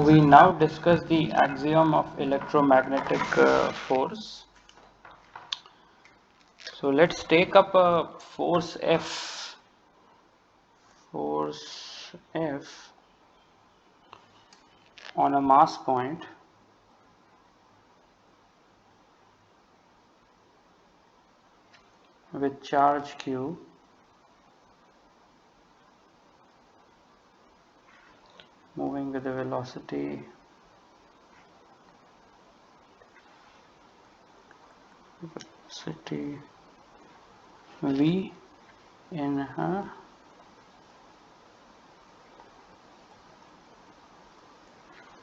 we now discuss the axiom of electromagnetic force. So let's take up a force F on a mass point with charge Q moving with a velocity V in a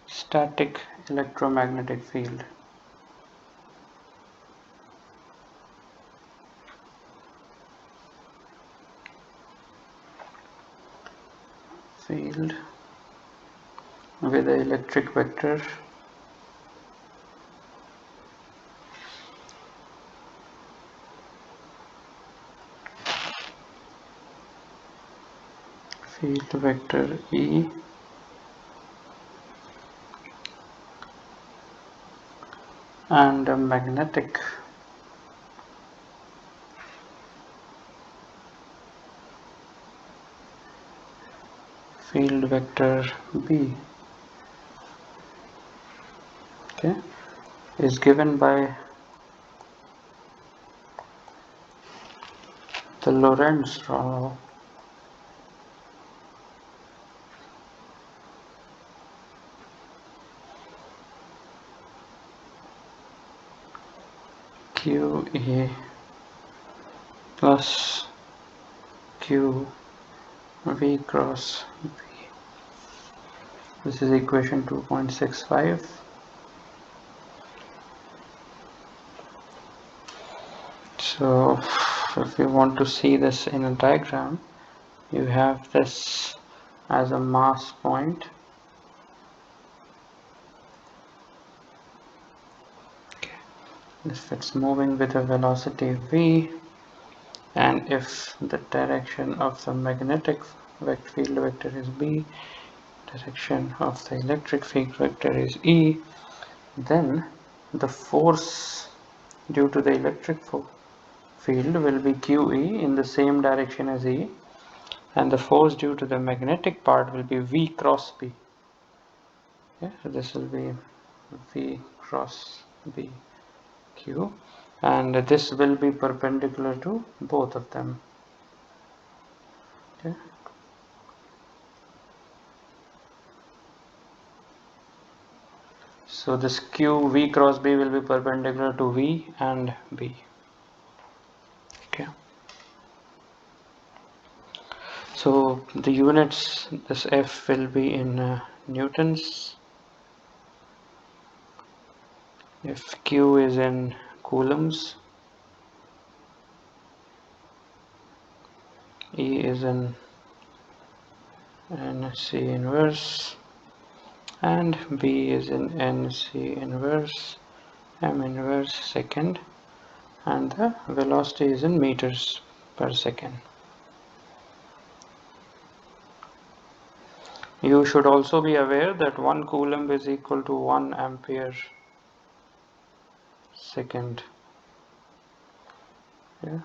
static electromagnetic field. With the electric vector E and a magnetic field vector B, okay, is given by the Lorentz law QA plus Q V cross B. This is equation 2.65. So if you want to see this in a diagram, you have this as a mass point. Okay. If it's moving with a velocity V, and if the direction of the magnetic field vector is B, direction of the electric field vector is E, then the force due to the electric field will be QE in the same direction as E, and the force due to the magnetic part will be V cross B. Okay, so this will be V cross B Q, and this will be perpendicular to both of them. Okay. So this Q V cross B will be perpendicular to V and B. Okay. So the units, this F will be in newtons. If Q is in coulombs, E is in NC inverse, and B is in NC inverse M inverse second, and the velocity is in meters per second. You should also be aware that 1 coulomb is equal to 1 ampere second. Yeah.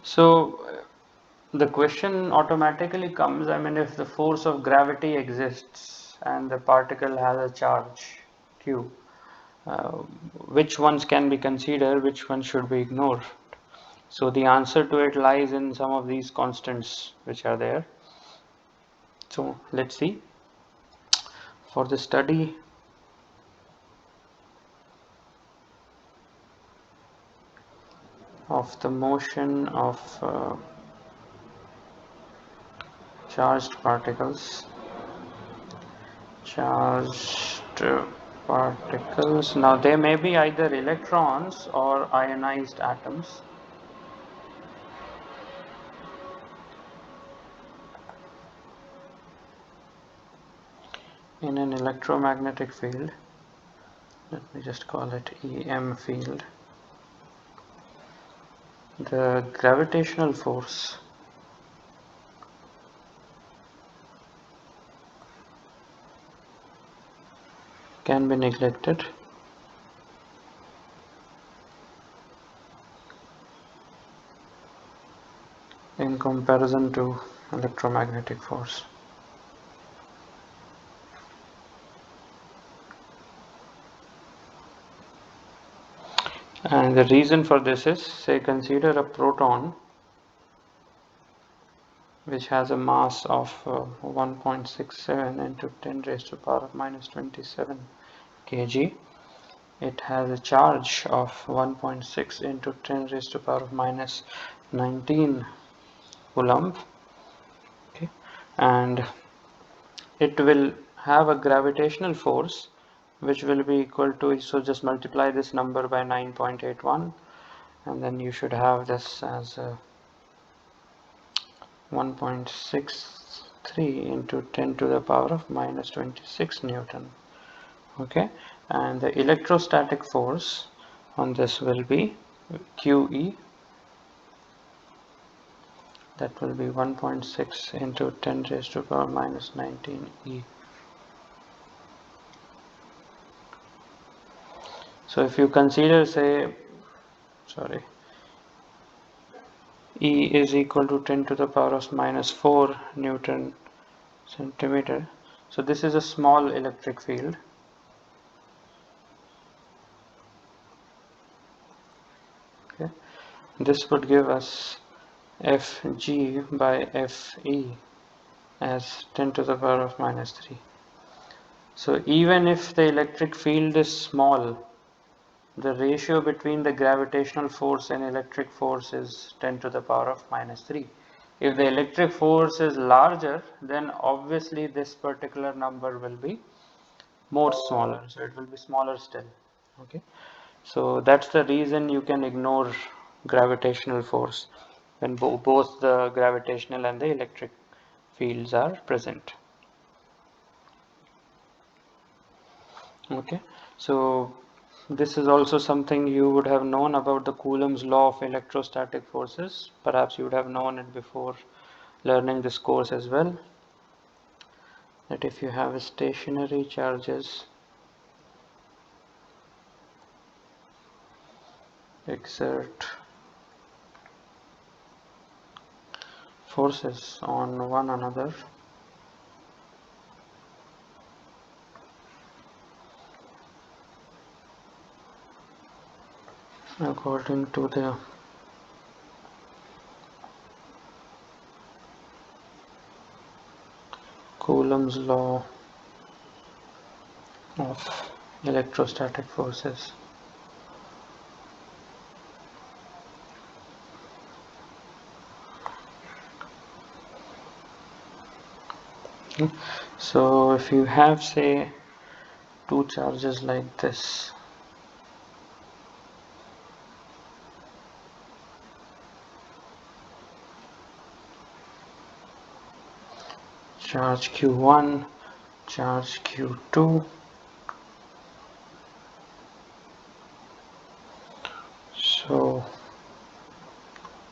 So the question automatically comes, I mean, if the force of gravity exists and the particle has a charge Q, which ones can be considered, which ones should be ignored? So the answer to it lies in some of these constants which are there. So let's see. For the study of the motion of charged particles, now they may be either electrons or ionized atoms. In an electromagnetic field, let me just call it EM field. the gravitational force can be neglected in comparison to electromagnetic force. And the reason for this is, say, consider a proton which has a mass of 1.67 into 10 raised to the power of minus 27 kg. It has a charge of 1.6 into 10 raised to the power of minus 19 Coulomb. Okay, and it will have a gravitational force which will be equal to, so just multiply this number by 9.81, and then you should have this as 1.63 into 10 to the power of minus 26 Newton. Okay, and the electrostatic force on this will be QE, that will be 1.6 into 10 raised to the power minus 19 E. So if you consider, say, E is equal to 10 to the power of minus 4 Newton centimeter. So this is a small electric field. Okay, this would give us Fg by Fe as 10 to the power of minus 3. So even if the electric field is small, the ratio between the gravitational force and electric force is 10 to the power of minus 3. If the electric force is larger, then obviously this particular number will be more smaller, so it will be smaller still. Okay, so that's the reason you can ignore gravitational force when both the gravitational and the electric fields are present. Okay, so this is also something you would have known about, the Coulomb's law of electrostatic forces. Perhaps you would have known it before learning this course as well, that if you have stationary charges exert forces on one another, according to the Coulomb's law of electrostatic forces. So if you have, say, two charges like this, charge Q1, charge Q2, so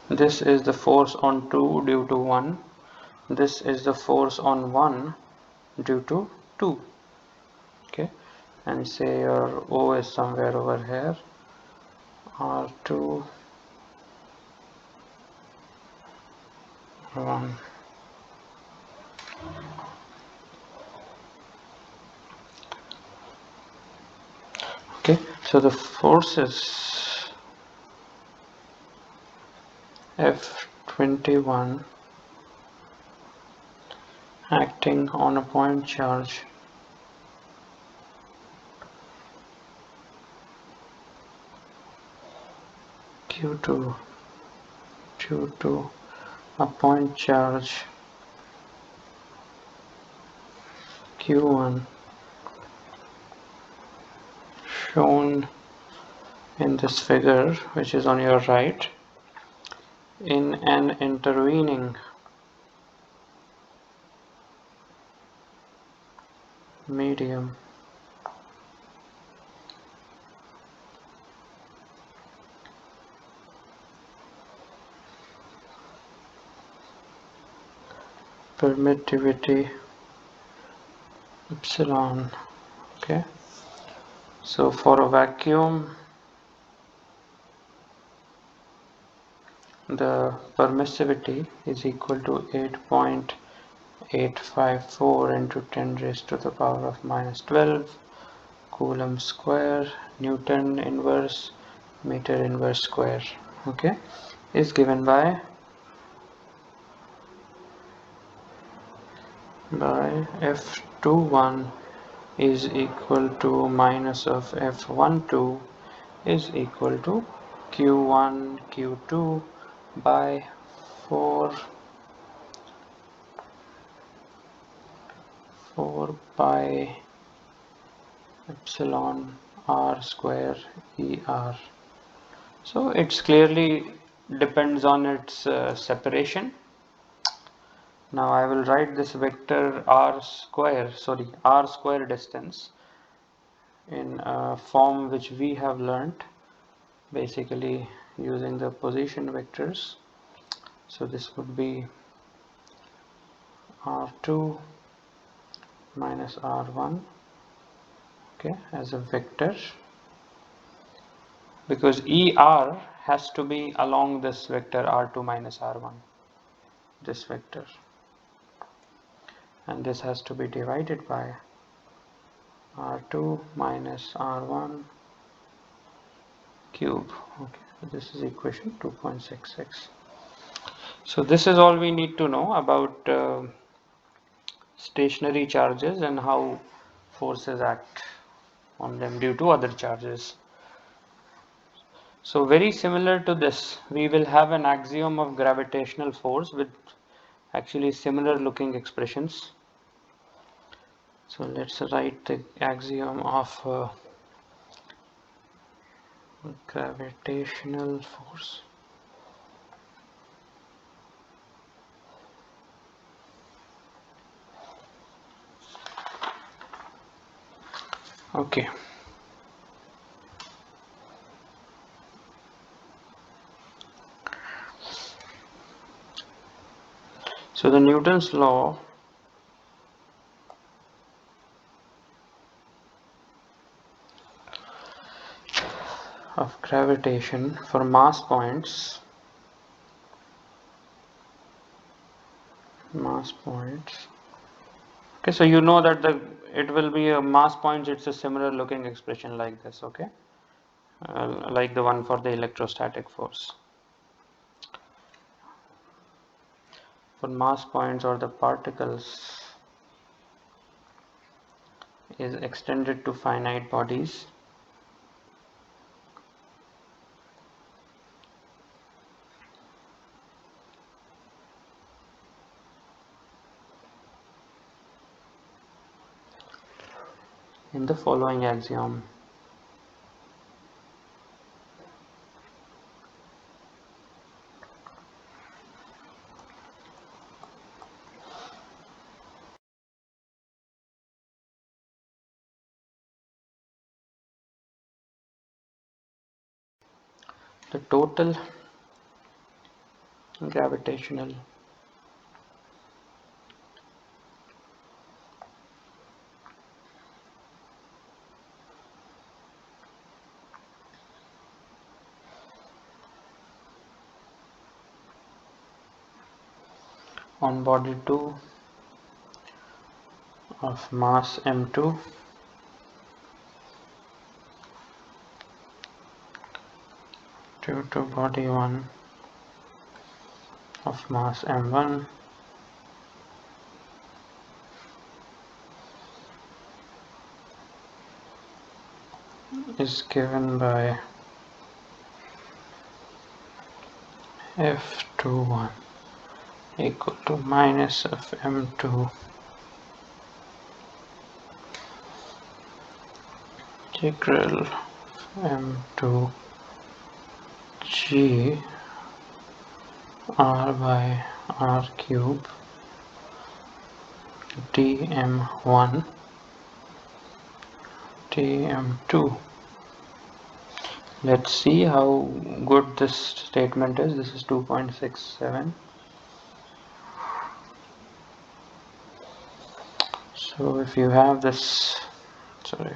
this is the force on 2 due to 1, this is the force on 1 due to 2. Okay, and say your O is somewhere over here, R2, 1. Okay, so the forces F21 acting on a point charge Q2 due to a point charge Q1 shown in this figure, which is on your right, in an intervening medium permittivity epsilon. Okay, so for a vacuum, the permissivity is equal to 8.854 into 10 raised to the power of minus 12 Coulomb square Newton inverse meter inverse square. Okay, is given by F21 is equal to minus of F12 is equal to Q1 Q2 by 4 pi epsilon r square ER. So it's clearly depends on its separation. Now I will write this vector r square distance in a form which we have learnt, basically using the position vectors. So this would be r2 minus r1, okay, as a vector, because ER has to be along this vector r2 minus r1, this vector, and this has to be divided by r2 minus r1 cube. Okay, so this is equation 2.66. So this is all we need to know about stationary charges and how forces act on them due to other charges. So very similar to this, we will have an axiom of gravitational force with actually similar looking expressions. So let's write the axiom of gravitational force. Okay. So the Newton's law of gravitation for mass points okay, so you know that it will be a mass points, it's a similar looking expression like this, okay, like the one for the electrostatic force. For mass points or the particles is extended to finite bodies. In the following axiom. The total gravitational on body 2 of mass m2 due to body 1 of mass m1 is given by F21 equal to minus of m2 integral m2 g r by r cube dm1 dm2. Let's see how good this statement is. This is 2.67. So if you have this, sorry,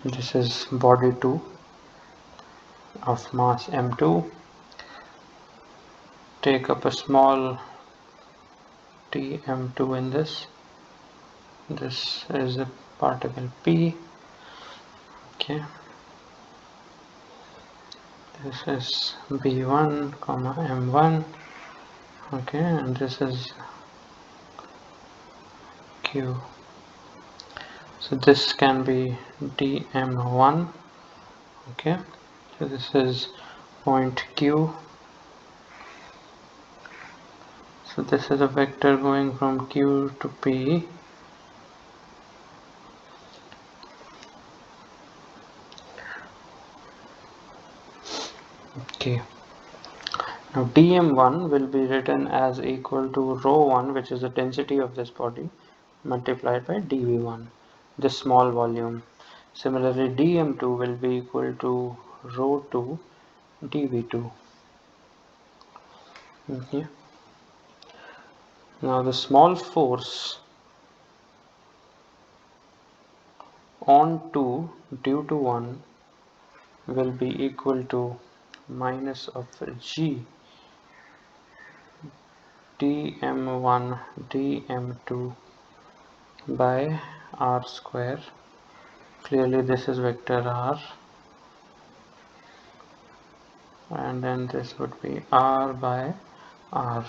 this is body 2 of mass m2. Take up a small tm2 in this. This is a particle p. Okay. This is b1 comma m1. Okay, and this is q. So this can be dm1. Okay, so this is point q. So this is a vector going from q to p. Okay. Now dm1 will be written as equal to rho1, which is the density of this body, multiplied by dv1, this small volume. Similarly, dm2 will be equal to rho2 dv2. Okay. Now the small force on 2 due to 1 will be equal to minus of g dm1 dm2 by r square. Clearly this is vector r, and then this would be r by r.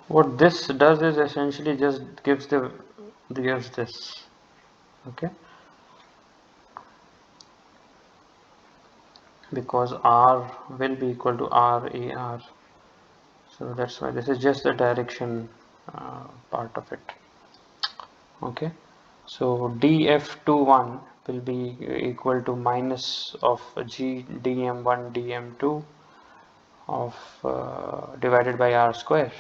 What this does is essentially just gives this. Okay, because r will be equal to r a r, so that's why this is just the direction part of it. Okay, so df21 will be equal to minus of g dm1 dm2 of divided by r square.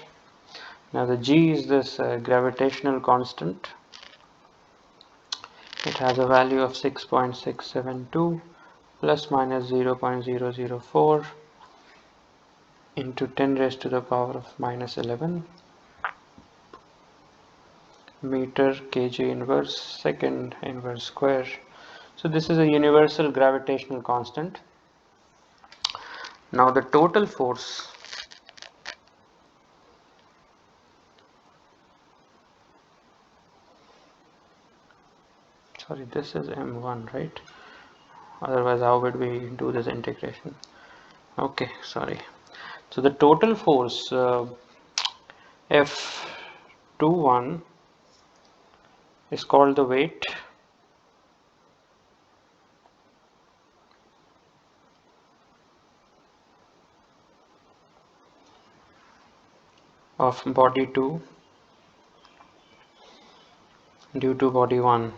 Now the g is this gravitational constant. It has a value of 6.672 plus minus 0.004 into 10 raised to the power of minus 11 meter kg inverse second inverse square. So this is a universal gravitational constant. Now the total force sorry, this is m1, right? Otherwise how would we do this integration? Okay, sorry. So the total force F21 is called the weight of body 2 due to body 1.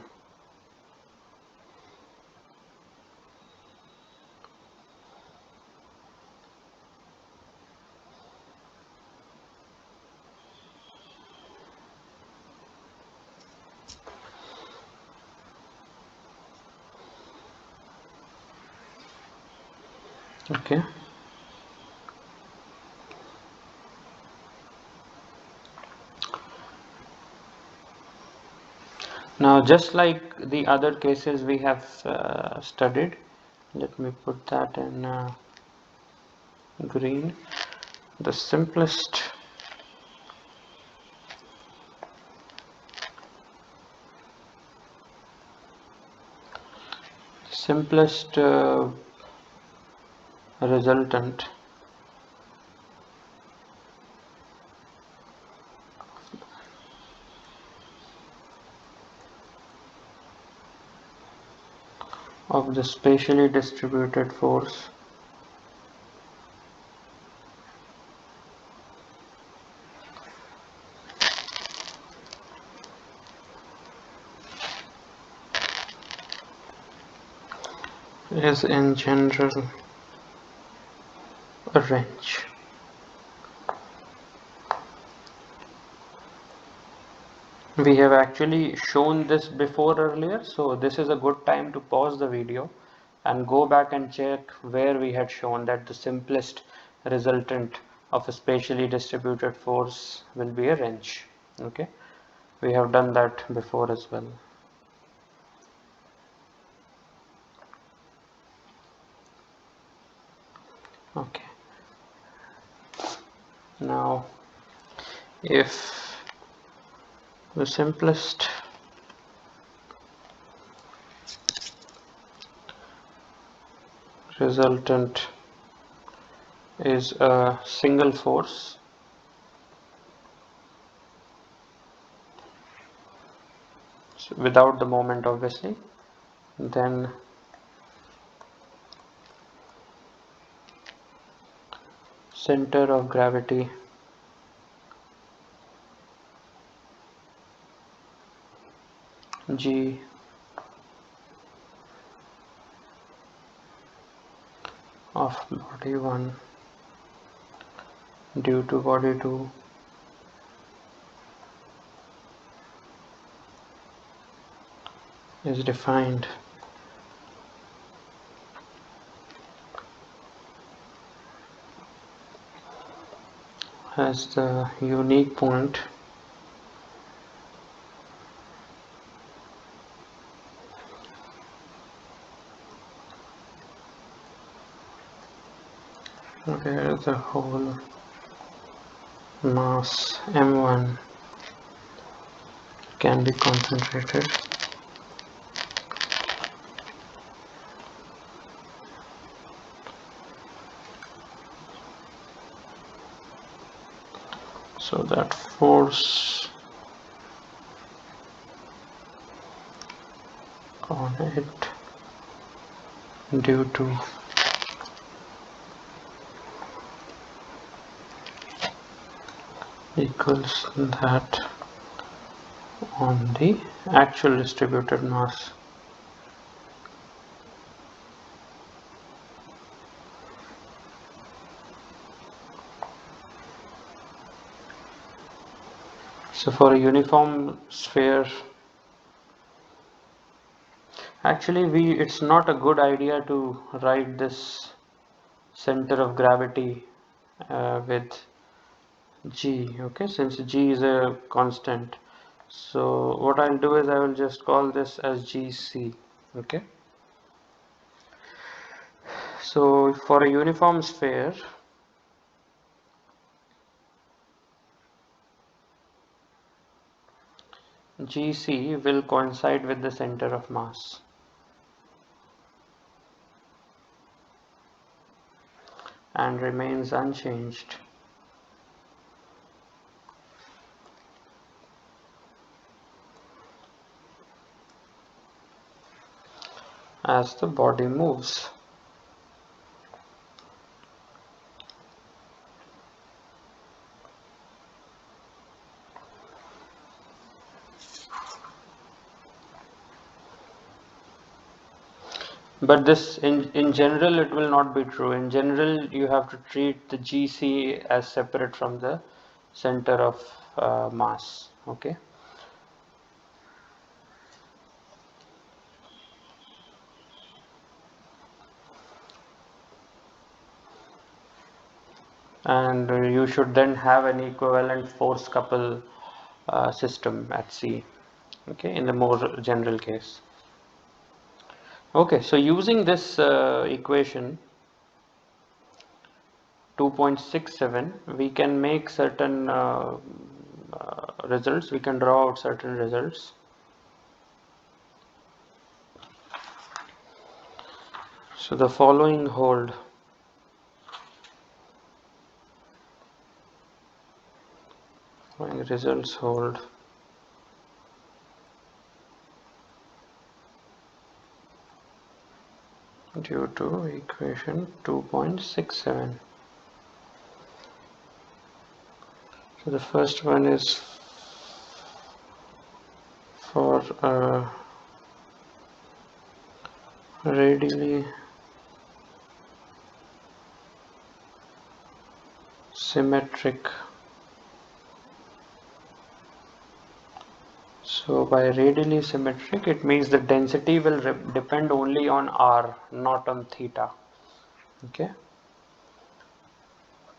Okay. Now just like the other cases we have studied, let me put that in green. The simplest resultant of the spatially distributed force is in general a wrench. We have actually shown this before earlier, so this is a good time to pause the video and go back and check where we had shown that the simplest resultant of a spatially distributed force will be a wrench. Okay, we have done that before as well. Okay, now if the simplest resultant is a single force, so without the moment obviously, then center of gravity G of body 1 due to body 2 is defined as the unique point where the whole mass m1 can be concentrated so that force on it due to equals that on the actual distributed mass. So for a uniform sphere, actually it's not a good idea to write this center of gravity with G, okay, since G is a constant. So what I'll do is I will just call this as GC, okay. So for a uniform sphere, GC will coincide with the center of mass. And remains unchanged as the body moves. But this in general it will not be true. In general you have to treat the GC as separate from the center of mass, okay. And you should then have an equivalent force couple system at C, okay, in the more general case. Okay, so using this equation 2.67, we can make certain results, we can draw out certain results. So the following hold. Following results hold. Due to equation 2.67. So the first one is for radially symmetric. So by radially symmetric, it means the density will depend only on r, not on theta. Okay.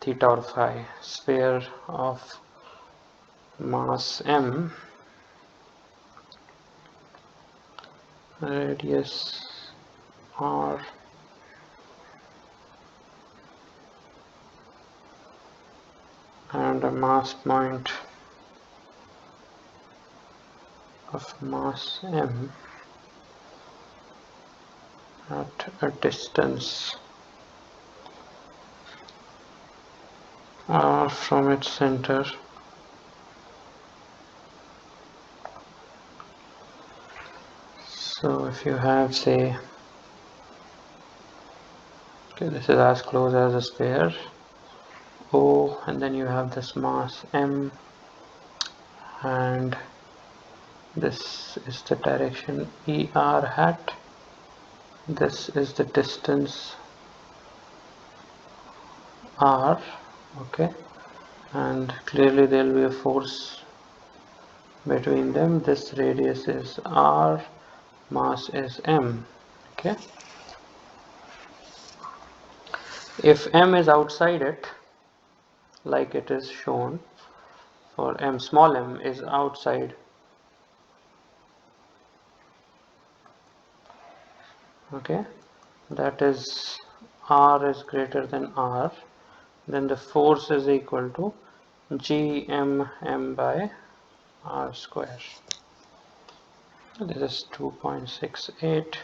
theta or phi, sphere of mass m, radius r, and a mass point of mass m at a distance r from its center. So if you have, say, okay, this is as close as a sphere O, and then you have this mass m, and this is the direction er hat, this is the distance r, okay, and clearly there will be a force between them. This radius is r, mass is m, okay. If m is outside it, like it is shown, for m, small m is outside, okay, that is r is greater than r, then the force is equal to gmm by r square. This is 2.68.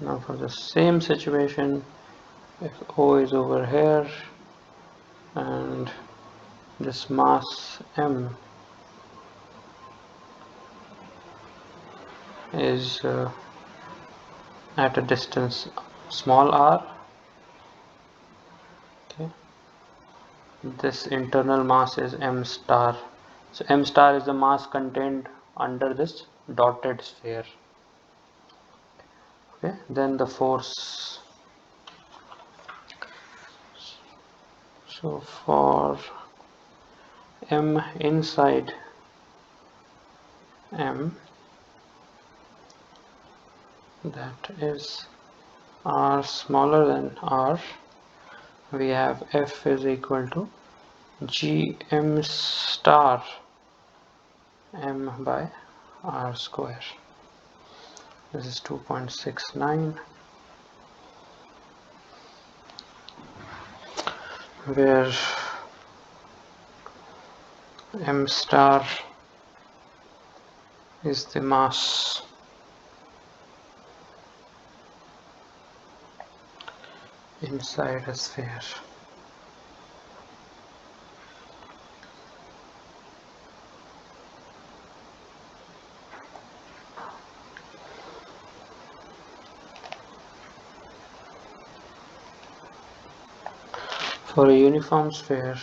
Now for the same situation, if O is over here and this mass m is at a distance small r, okay, this internal mass is m star. So m star is the mass contained under this dotted sphere. Okay, then the force. So for m inside m, that is r smaller than r, we have F is equal to gm star m by r square. This is 2.69, where m star is the mass inside a sphere. For a uniform sphere,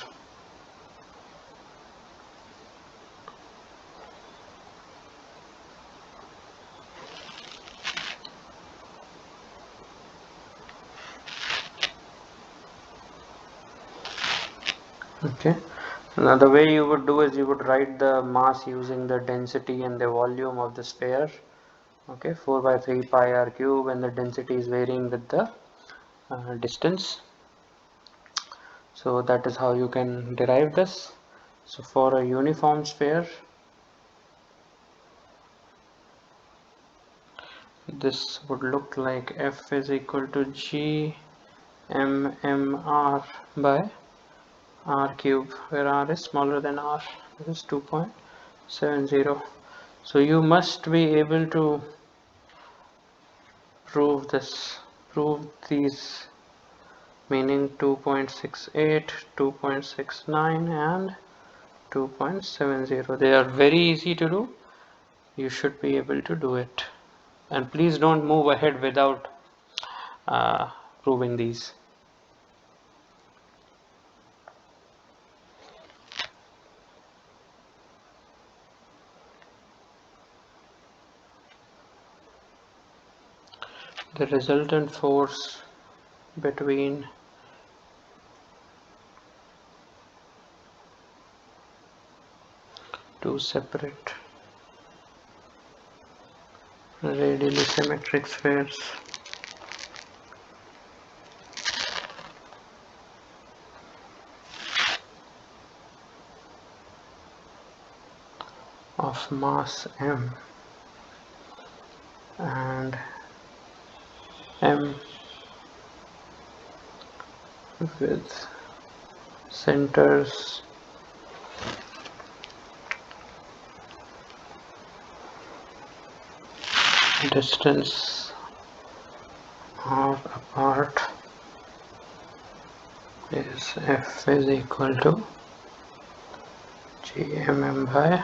okay, now the way you would do is you would write the mass using the density and the volume of the sphere, okay, 4 by 3 pi r cube, and the density is varying with the distance. So that is how you can derive this. So for a uniform sphere, this would look like F is equal to g mmr by r cube, where r is smaller than r. This is 2.70. So you must be able to prove these, meaning 2.68, 2.69 and 2.70. They are very easy to do. You should be able to do it, and please don't move ahead without proving these. The resultant force between two separate radially symmetric spheres of mass m and m with centers distance r apart is f is equal to gmm by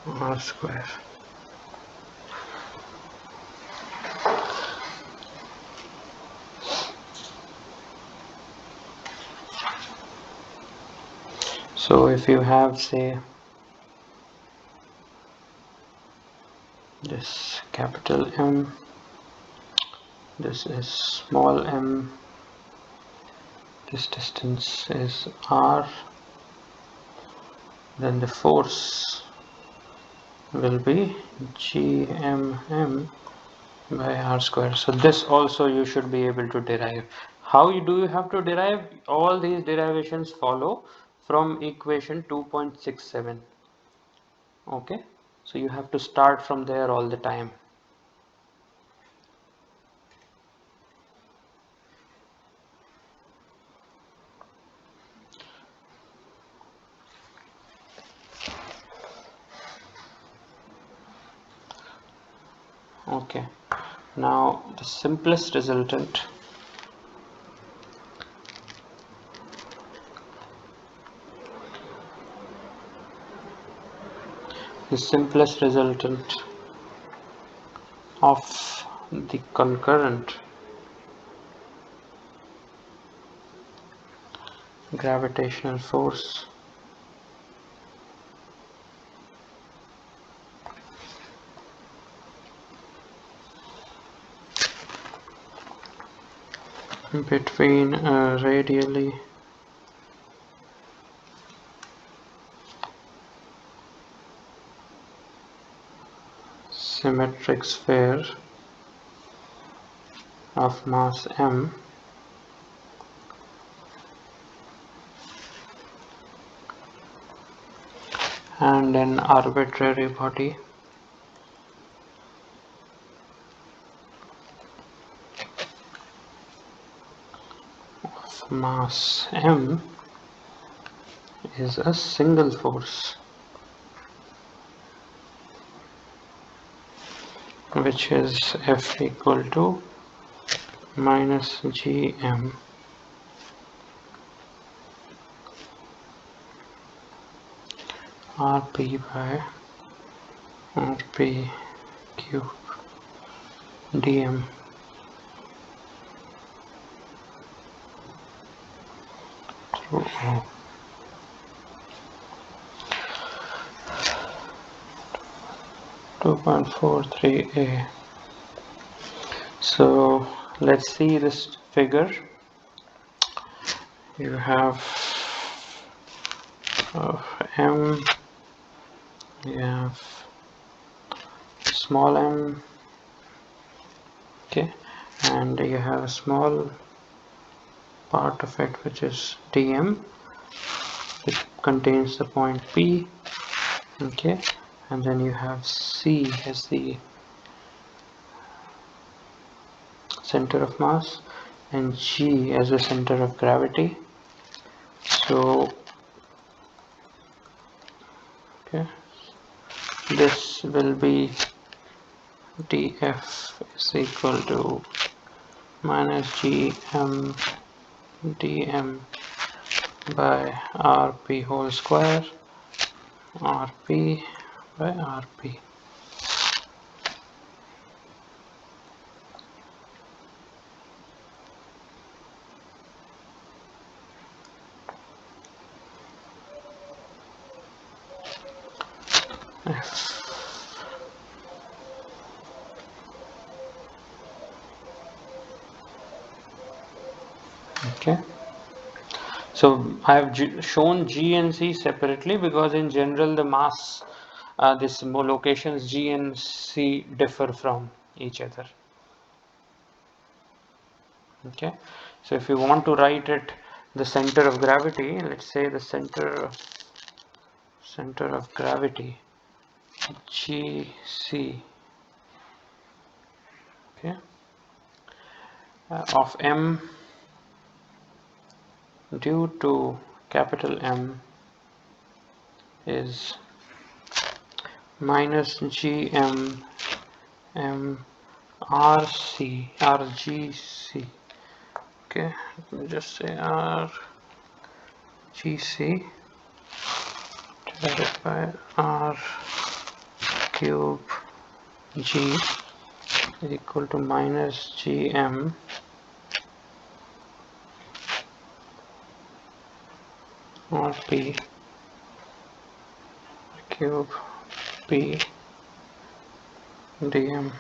r square. So if you have, say, this capital M, this is small m, this distance is r, then the force will be gmm by r square. So this also you should be able to derive. How do you have to derive? All these derivations follow from equation 2.67. Okay, so you have to start from there all the time. Okay, now the simplest resultant of the concurrent gravitational force between a radially symmetric sphere of mass m and an arbitrary body of mass m is a single force, which is F equal to minus gm rp by rp cube dm. 2.43a. So let's see this figure. You have m, you have small m, okay, and you have a small part of it which is dm, which contains the point P, okay, and then you have C as the center of mass and G as the center of gravity. So okay, this will be dF is equal to minus gm dm by rp whole square, rp by rp. Okay, so I have shown G and C separately because in general the mass these locations G and C differ from each other. Okay, so if you want to write it, the center of gravity, let's say the center of gravity GC, okay, of M due to capital M is minus GM M RC RGC. Okay, let me just say RGC divided by R cube G is equal to minus GM RP cube P dm.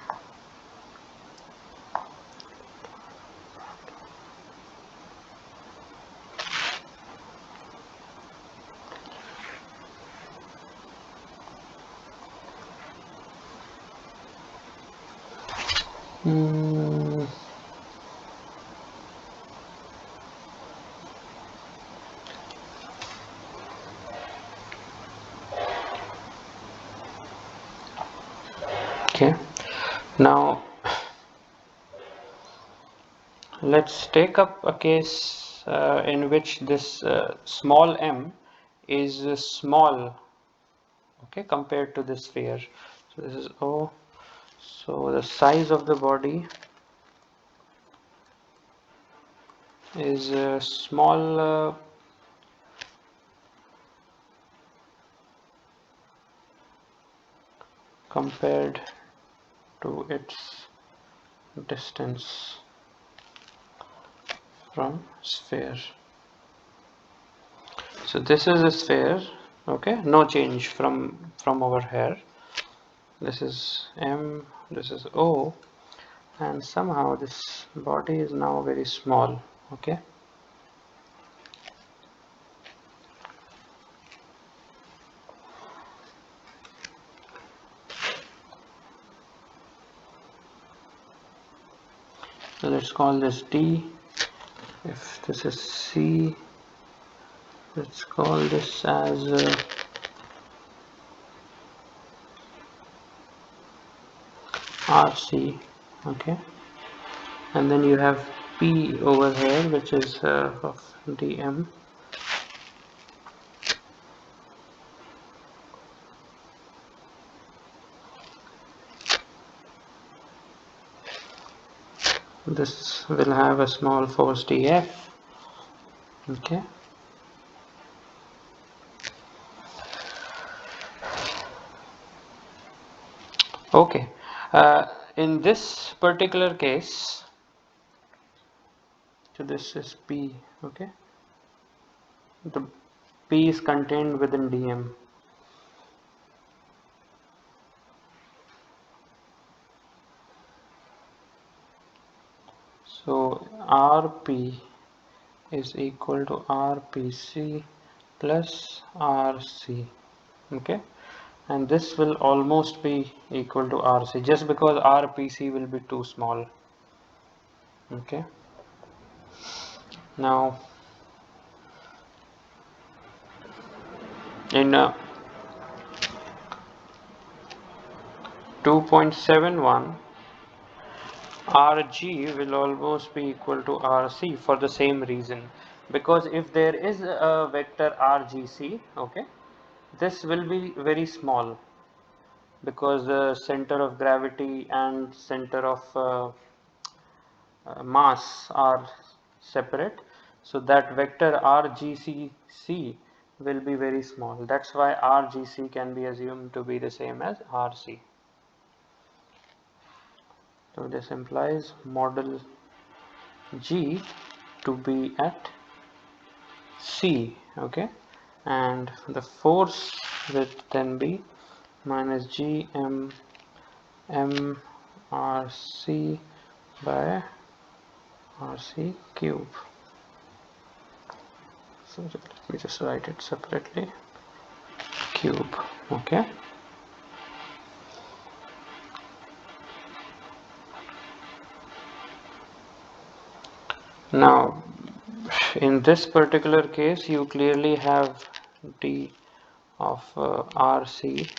Okay, now let's take up a case in which this small m is small, okay, compared to the sphere. So this is O. So the size of the body is small compared to its distance from sphere. So this is a sphere, okay, no change from over here. This is M, this is O, and somehow this body is now very small, okay. So let's call this D. If this is C, let's call this as RC, okay. And then you have P over here, which is of dm. This will have a small force dF, okay. Okay, in this particular case, so this is P, okay. The P is contained within dm. So Rp is equal to Rpc plus Rc, okay, and this will almost be equal to Rc just because Rpc will be too small, okay. Now in 2.71 Rg will almost be equal to Rc for the same reason, because if there is a vector Rgc, okay, this will be very small because the center of gravity and center of mass are separate, so that vector Rgcc will be very small. That's why Rgc can be assumed to be the same as Rc. So this implies model G to be at C, okay, and the force will then be minus Gm mRc by Rc cube. So let me just write it separately, cube, okay. Now in this particular case you clearly have d of RC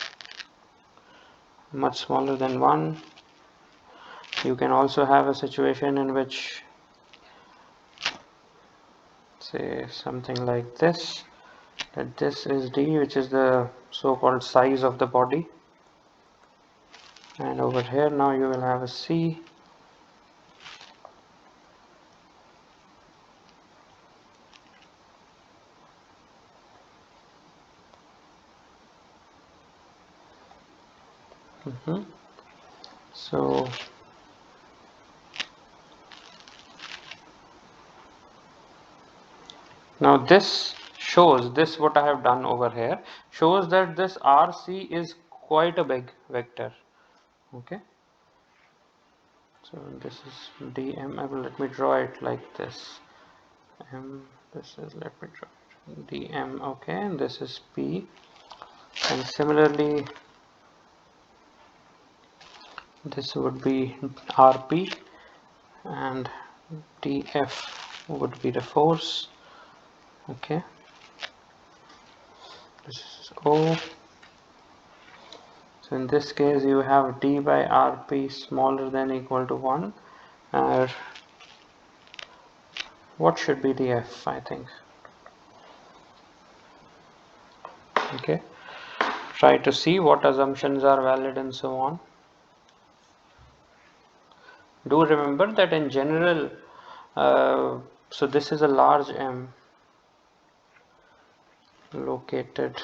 much smaller than 1. You can also have a situation in which, say something like this, that this is d, which is the so-called size of the body, and over here now you will have a C So now this shows, this what I have done over here shows that this RC is quite a big vector. Okay, so this is dm. Let me draw it like this. This is, let me draw it dm. Okay, and this is p, and similarly this would be rp, and df would be the force. Okay, this is O. So in this case you have d by rp smaller than or equal to 1. What should be the f, I think. Okay, try to see what assumptions are valid and so on. Do remember that in general, so this is a large M located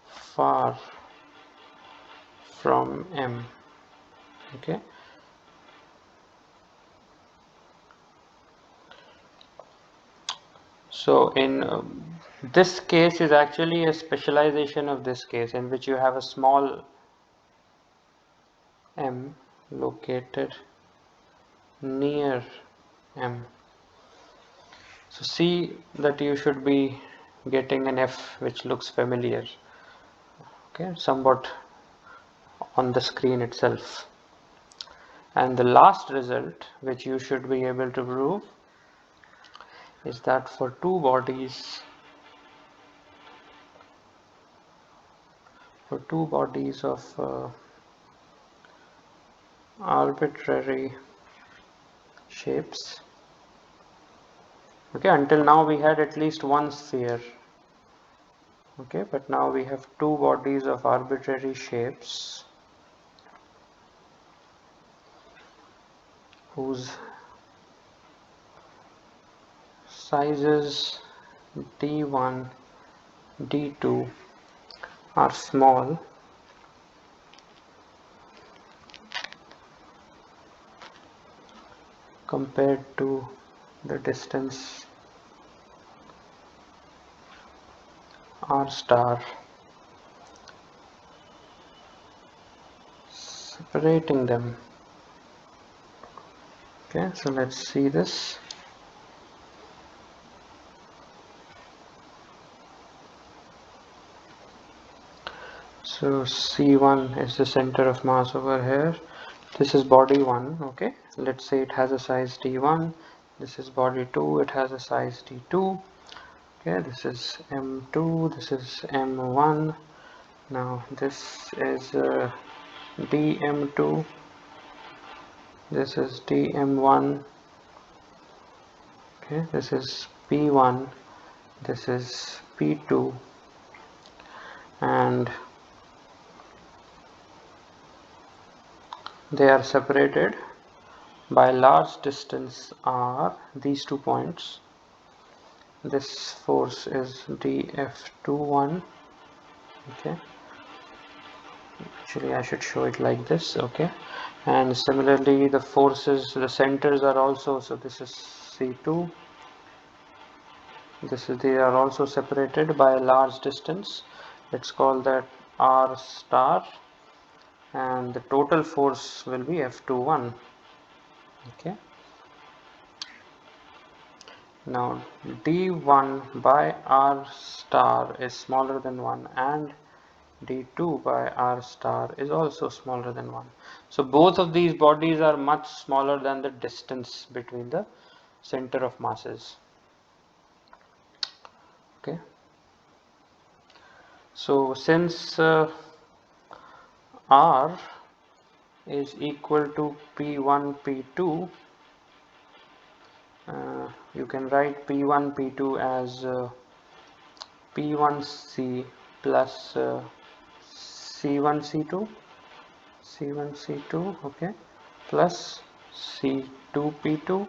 far from M. Okay, so in this case is actually a specialization of this case, in which you have a small M located near M. So see that you should be getting an F which looks familiar, okay, somewhat on the screen itself. And the last result which you should be able to prove is that for two bodies of arbitrary shapes, okay, until now we had at least one sphere, okay, but now we have two bodies of arbitrary shapes whose sizes d1, d2 are small compared to the distance r star separating them. Okay, so let's see this. So C1 is the center of mass over here. This is body 1, okay. Let's say it has a size d1. This is body 2, it has a size d2. Okay, this is m2, this is m1. Now this is dm2, this is dm1. Okay, this is p1, this is p2, and they are separated by large distance r, these 2 points. This force is df21. Okay, actually I should show it like this. Okay, and similarly the forces, the centers are also, so this is C2, this is, they are also separated by a large distance. Let's call that r star, and the total force will be F21. Okay, now d1 by r star is smaller than 1, and d2 by r star is also smaller than 1. So both of these bodies are much smaller than the distance between the center of masses. Okay, so since R is equal to P1 P2, you can write P1 P2 as P1C plus C1 C2 C1 C2, okay, plus C2 P2,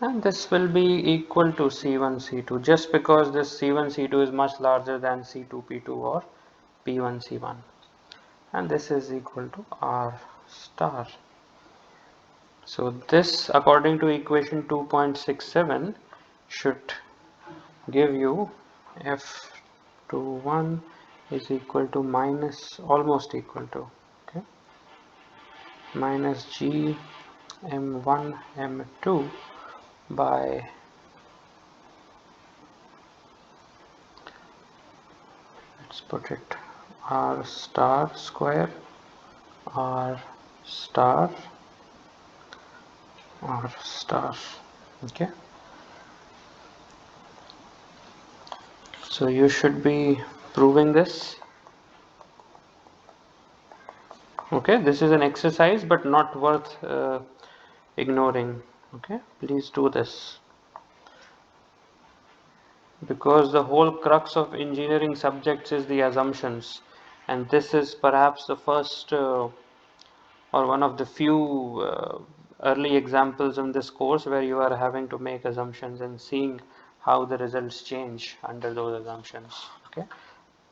and this will be equal to C1 C2 just because this C1 C2 is much larger than C2 P2 or P1 C1, and this is equal to R star. So this, according to equation 2.67, should give you F21 is equal to minus, almost equal to, okay, minus G M1 M2 by, let's put it, R star square R star R star. Okay, so you should be proving this. Okay, this is an exercise but not worth ignoring. Okay, please do this, because the whole crux of engineering subjects is the assumptions, and this is perhaps the first or one of the few early examples in this course where you are having to make assumptions and seeing how the results change under those assumptions. Okay,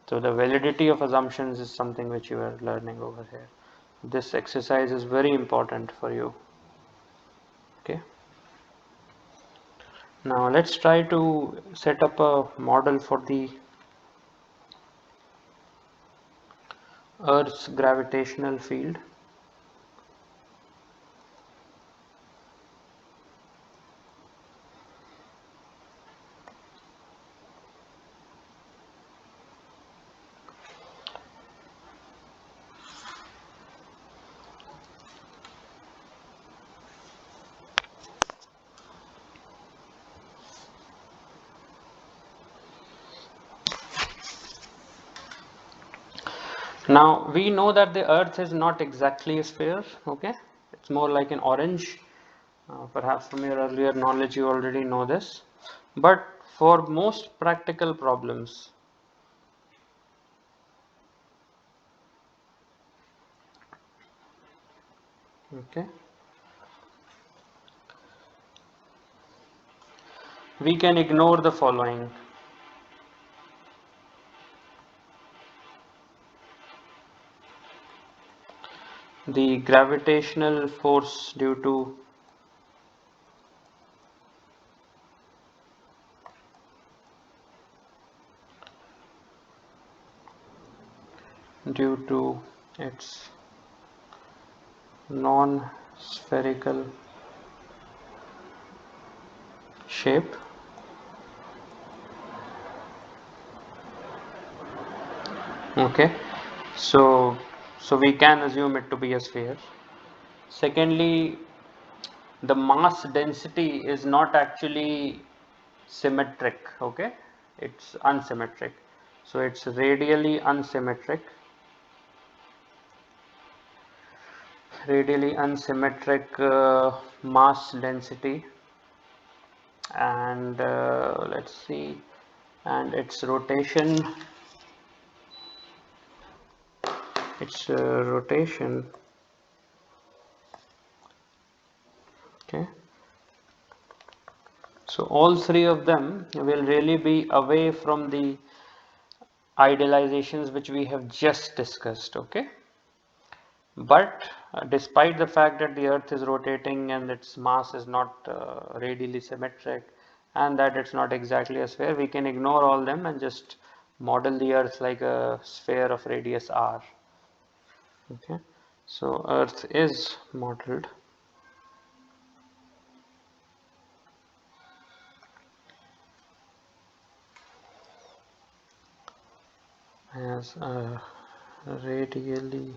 so the validity of assumptions is something which you are learning over here. This exercise is very important for you. Okay, now let's try to set up a model for the Earth's gravitational field. Now we know that the Earth is not exactly a sphere. Okay, it's more like an orange. Perhaps from your earlier knowledge you already know this, but for most practical problems, okay, we can ignore the following. The gravitational force due to its non-spherical shape. Okay, so we can assume it to be a sphere. Secondly, the mass density is not actually symmetric. Okay, it's unsymmetric, so it's radially unsymmetric. Mass density, and let's see, and its rotation okay, so all three of them will really be away from the idealizations which we have just discussed. Okay, but despite the fact that the Earth is rotating and its mass is not radially symmetric and that it's not exactly a sphere, we can ignore all them and just model the Earth like a sphere of radius r. Okay, so Earth is modeled as a radially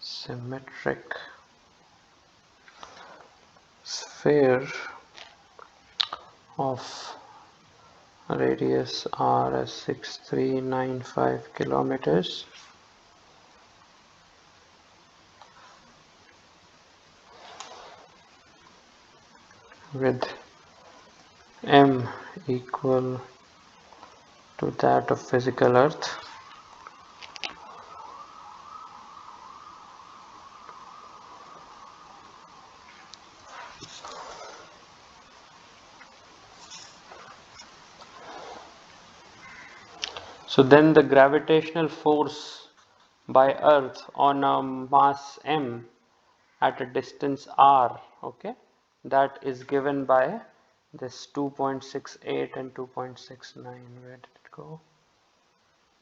symmetric sphere of radius r as 6395 kilometers with m equal to that of physical Earth. So then the gravitational force by Earth on a mass m at a distance r, okay, that is given by this 2.68 and 2.69. Where did it go?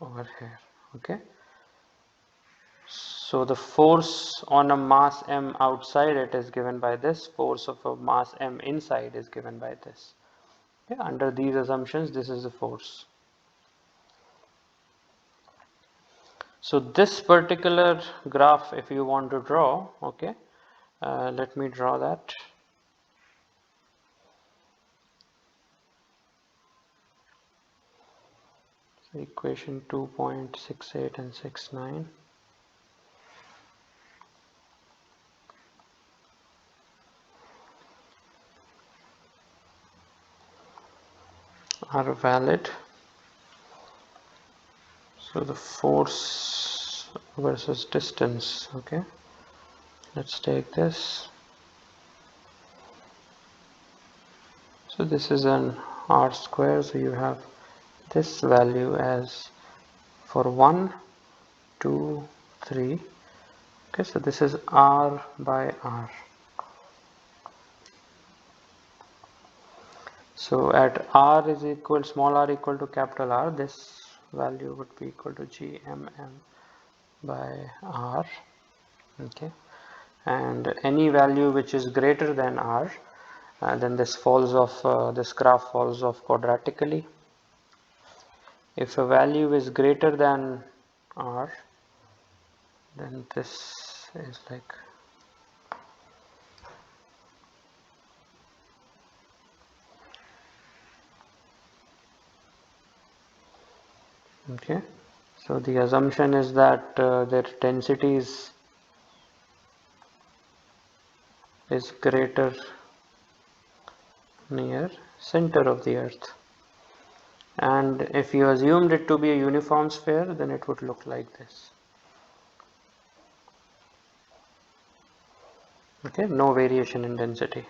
Over here, okay. So the force on a mass m outside it is given by this, force of a mass m inside is given by this. Okay, under these assumptions, this is the force. So this particular graph, if you want to draw, okay, let me draw that. So equation 2.68 and 69 are valid. So the force versus distance, okay, let's take this. So this is an r square, so you have this value as for 1, 2, 3. Okay, so this is r by r. So at r is equal, small r equal to capital R, this value would be equal to gmm by r. Okay, and any value which is greater than r, then this falls off, this graph falls off quadratically. If a value is greater than r, then this is like okay. So the assumption is that their density is greater near center of the Earth, and if you assumed it to be a uniform sphere, then it would look like this. Okay, no variation in density.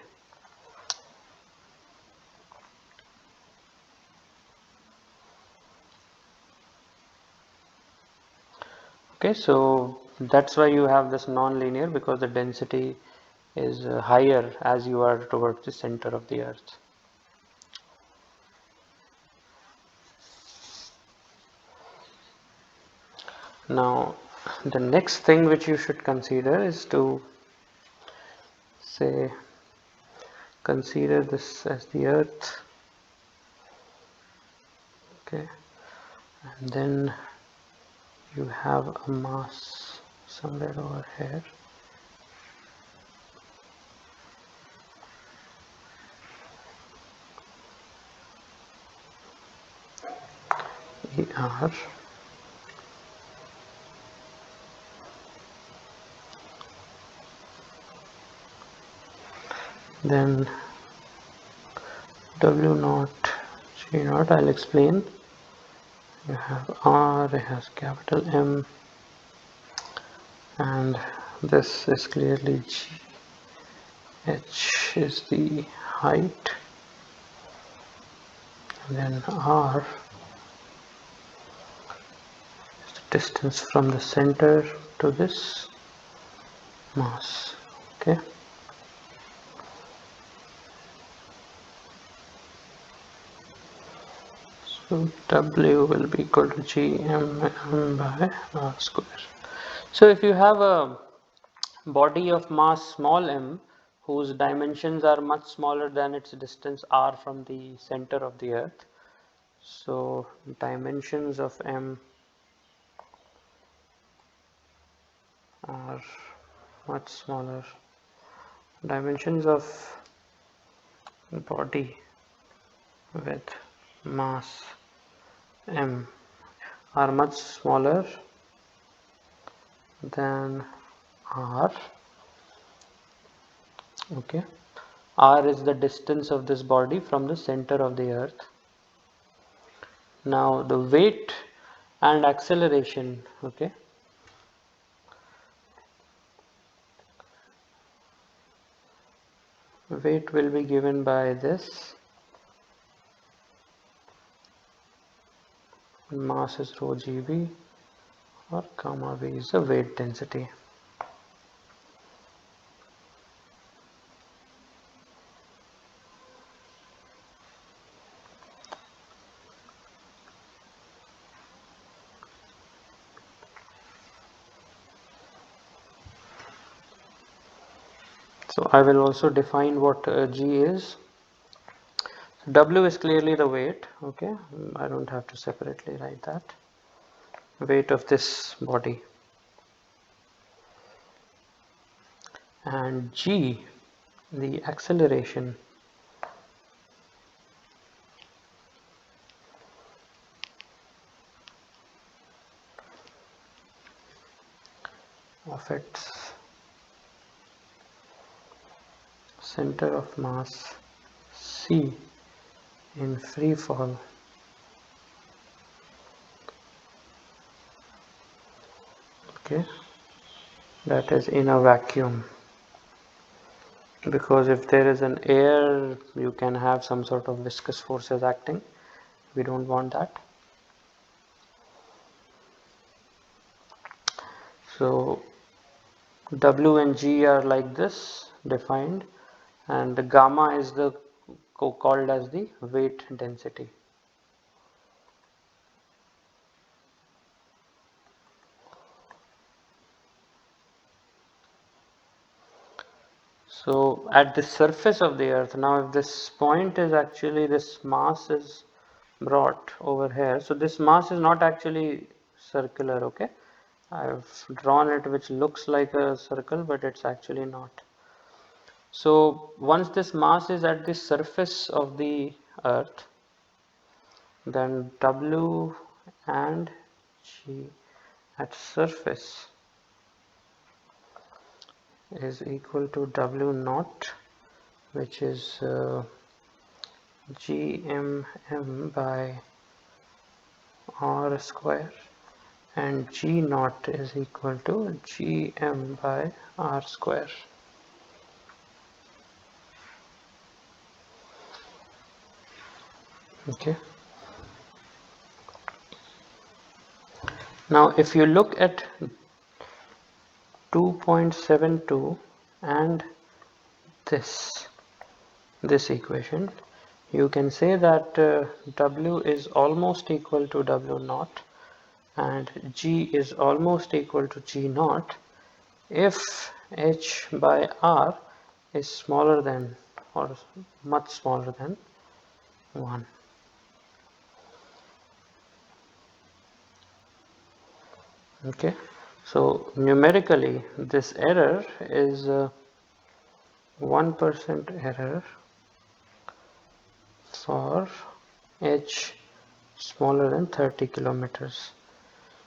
Okay, so that's why you have this non-linear, because the density is higher as you are towards the center of the Earth. Now the next thing which you should consider is to say consider this as the Earth, okay, and then you have a mass somewhere over here, ER, then W naught, G naught, I'll explain. You have R, it has capital M, and this is clearly G. H is the height, and then R is the distance from the center to this mass, okay. So W will be equal to gmm by r square. So if you have a body of mass small m whose dimensions are much smaller than its distance r from the center of the Earth, so dimensions of m are much smaller. Dimensions of body with mass m are much smaller than r. Okay, r is the distance of this body from the center of the earth. Now the weight and acceleration, okay, weight will be given by this, mass is rho gv, or gamma v is the weight density. So I will also define what g is. W is clearly the weight, okay, I don't have to separately write that, weight of this body, and g, the acceleration of its center of mass c in free fall okay, that is in a vacuum, because if there is an air you can have some sort of viscous forces acting, we don't want that. So W and G are like this defined, and the gamma is the called as the weight density. So at the surface of the earth, now if this point is actually, this mass is brought over here, so this mass is not actually circular, okay, I've drawn it which looks like a circle but it's actually not. So once this mass is at the surface of the earth, then W and G at surface is equal to W naught, which is GMM by R square, and G naught is equal to GM by R square. Okay. Now if you look at 2.72 and this equation, you can say that W is almost equal to W naught and G is almost equal to G naught if H by R is smaller than or much smaller than 1. Okay, so numerically this error is 1% error for H smaller than 30 kilometers.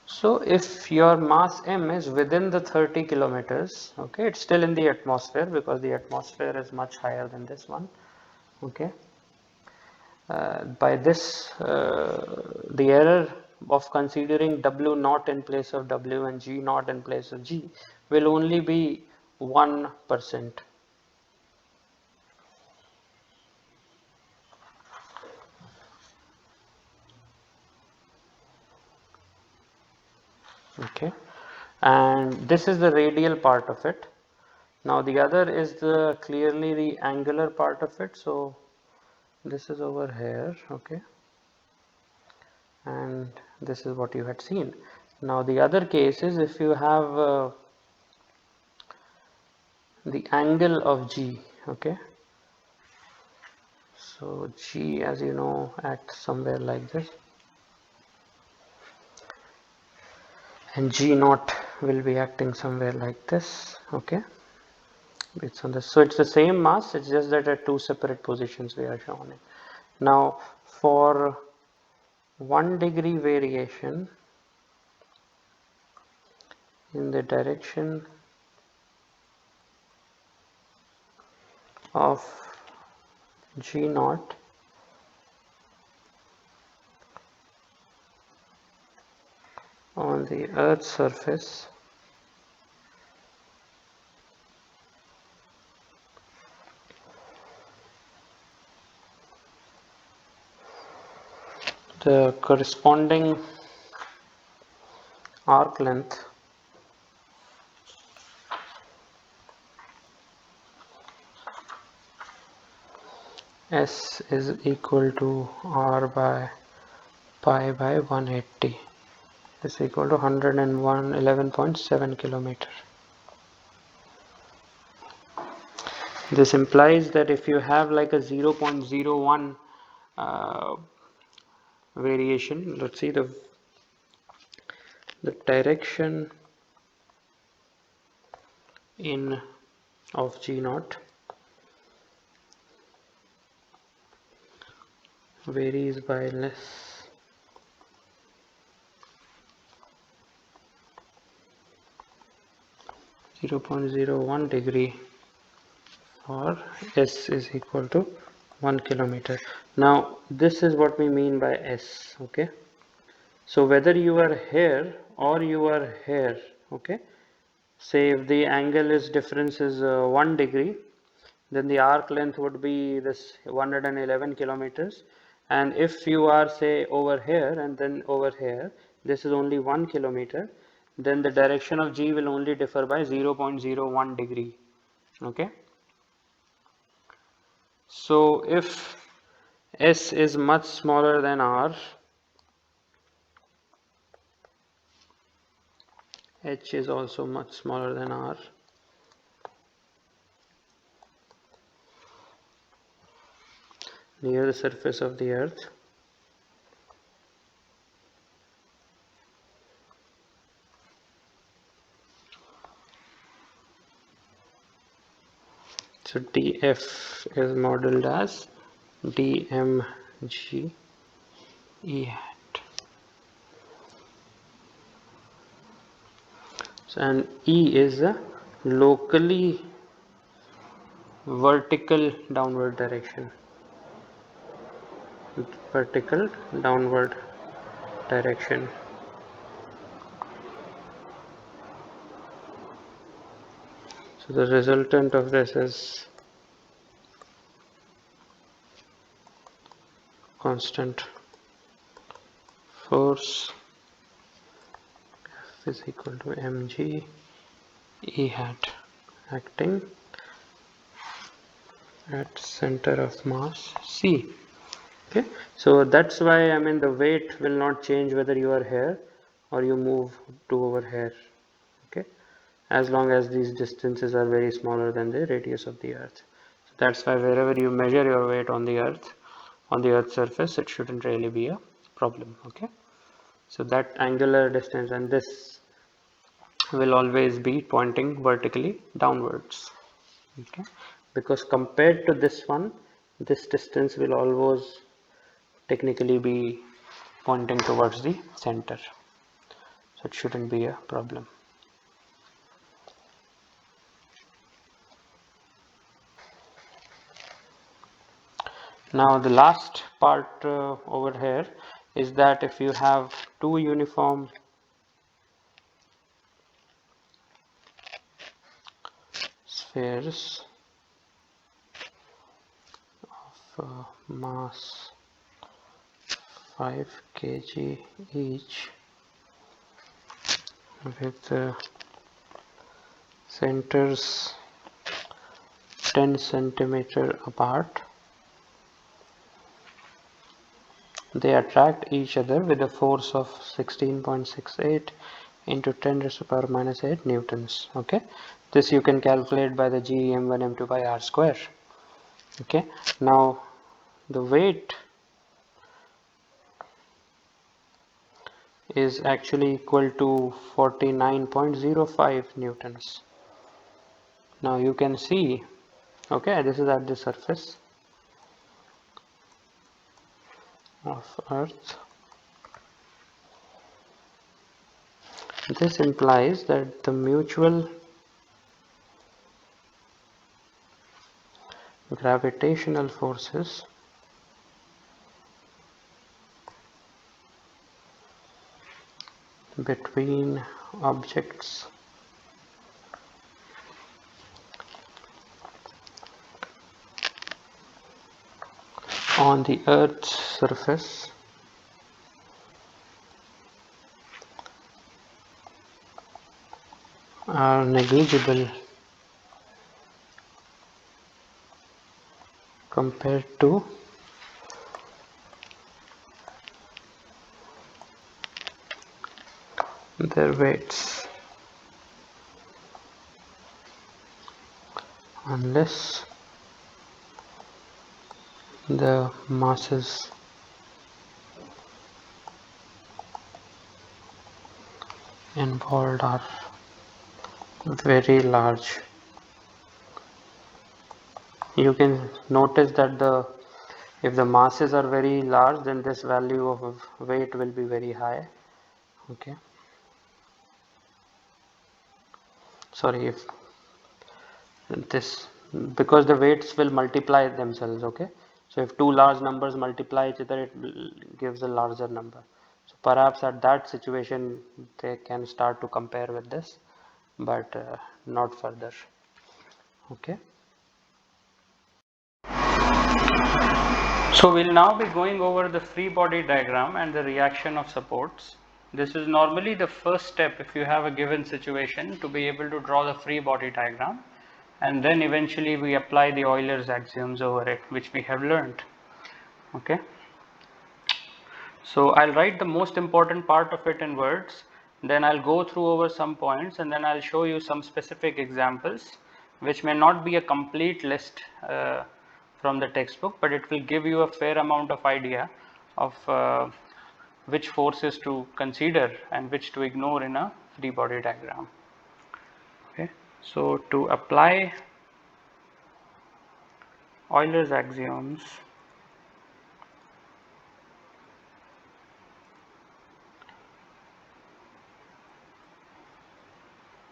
So if your mass m is within the 30 kilometers, okay, it's still in the atmosphere because the atmosphere is much higher than this one, okay. By this, the error of considering W naught in place of W and G naught in place of G will only be 1%. Okay, and this is the radial part of it. Now the other is the clearly the angular part of it. So this is over here, okay, and this is what you had seen. Now the other case is if you have the angle of G, okay, so G, as you know, acts somewhere like this, and G naught will be acting somewhere like this, okay. It's on the, so it's the same mass, it's just that at two separate positions we are showing it. Now for 1 degree variation in the direction of G naught on the Earth's surface, the corresponding arc length S is equal to R by pi by 180 is equal to 111.7 kilometer. This implies that if you have like a 0.01 variation, let's see the direction in of G naught varies by less 0.01 degree or S is equal to 1 kilometer. Now this is what we mean by S. Okay, so whether you are here or you are here, okay, say if the angle is difference is 1 degree, then the arc length would be this 111 kilometers, and if you are say over here and then over here, this is only 1 kilometer, then the direction of G will only differ by 0.01 degree. Okay, so if S is much smaller than R, H is also much smaller than R, near the surface of the Earth, so dF is modeled as dmg E hat. So, and E is a locally vertical downward direction. Vertical downward direction. So the resultant of this is constant force F is equal to mg E hat acting at center of mass C. Okay, so that's why I mean the weight will not change whether you are here or you move to over here. Okay, as long as these distances are very smaller than the radius of the Earth. So that's why wherever you measure your weight on the Earth's surface, it shouldn't really be a problem. Okay, so that angular distance and this will always be pointing vertically downwards. Okay, because compared to this one, this distance will always technically be pointing towards the center, so it shouldn't be a problem. Now the last part over here is that if you have two uniform spheres of mass 5 kg each with centers 10 centimeter apart, they attract each other with a force of 16.68 into 10 raised to the power minus 8 newtons. Okay, this you can calculate by the G m1 m2 by r square. Okay, now the weight is actually equal to 49.05 newtons. Now you can see, okay, this is at the surface of Earth. This implies that the mutual gravitational forces between objects on the Earth's surface are negligible compared to their weights, unless the masses involved are very large. You can notice that if the masses are very large, then this value of weight will be very high. Okay. Sorry, if this, because the weights will multiply themselves. Okay. So if two large numbers multiply each other, it gives a larger number. So perhaps at that situation they can start to compare with this, but not further. Okay. So we'll now be going over the free body diagram and the reaction of supports. This is normally the first step if you have a given situation, to be able to draw the free body diagram, and then eventually we apply the Euler's axioms over it, which we have learned. Okay. So I'll write the most important part of it in words, then I'll go through over some points, and then I'll show you some specific examples which may not be a complete list from the textbook, but it will give you a fair amount of idea of which forces to consider and which to ignore in a free body diagram. Okay. So to apply Euler's axioms,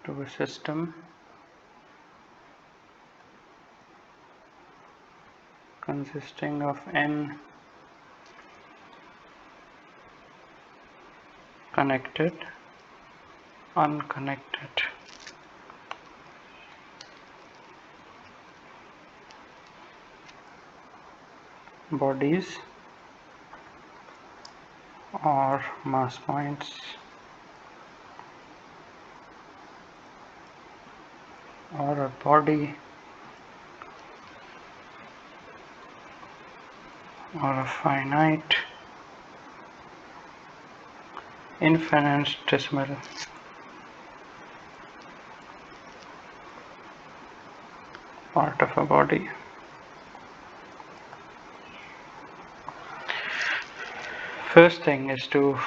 to a system consisting of n connected, unconnected bodies or mass points or a body or a finite infinitesimal part of a body. First thing is to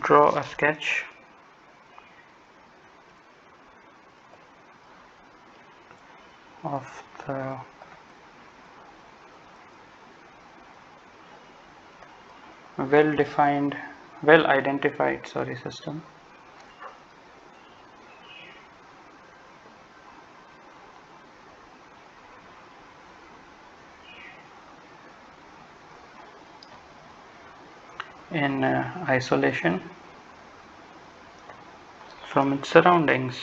draw a sketch of the well identified system. In isolation from its surroundings.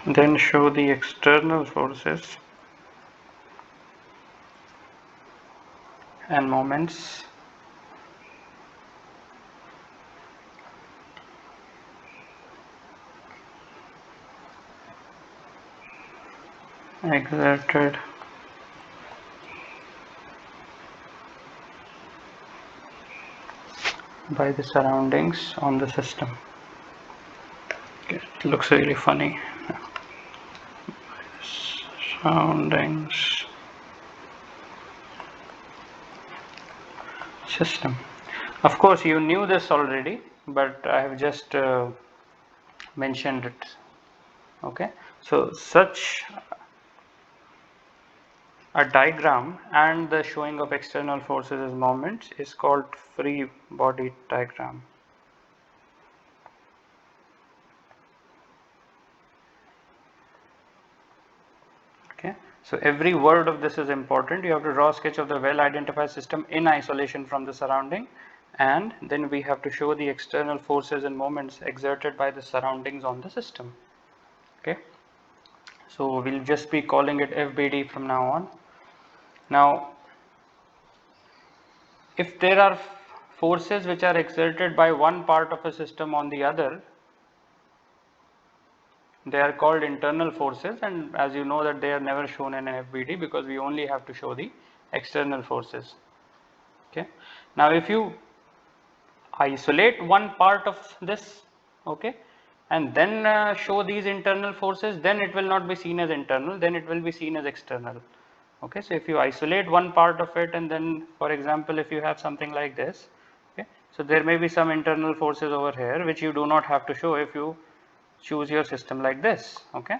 Then show the external forces and moments exerted by the surroundings on the system. Okay, it looks really funny. surroundings system. Of course, you knew this already, but I have just mentioned it. Okay, so such a diagram and the showing of external forces as moments is called free body diagram. Okay, so every word of this is important. You have to draw a sketch of the well identified system in isolation from the surrounding, and then we have to show the external forces and moments exerted by the surroundings on the system. Okay, so we'll just be calling it FBD from now on. Now, if there are forces which are exerted by one part of a system on the other, they are called internal forces, and as you know that they are never shown in an FBD because we only have to show the external forces. Okay, now if you isolate one part of this, okay, and then show these internal forces, then it will not be seen as internal, then it will be seen as external. Okay, so if you isolate one part of it, and then for example if you have something like this, okay, so there may be some internal forces over here which you do not have to show if you choose your system like this. Okay,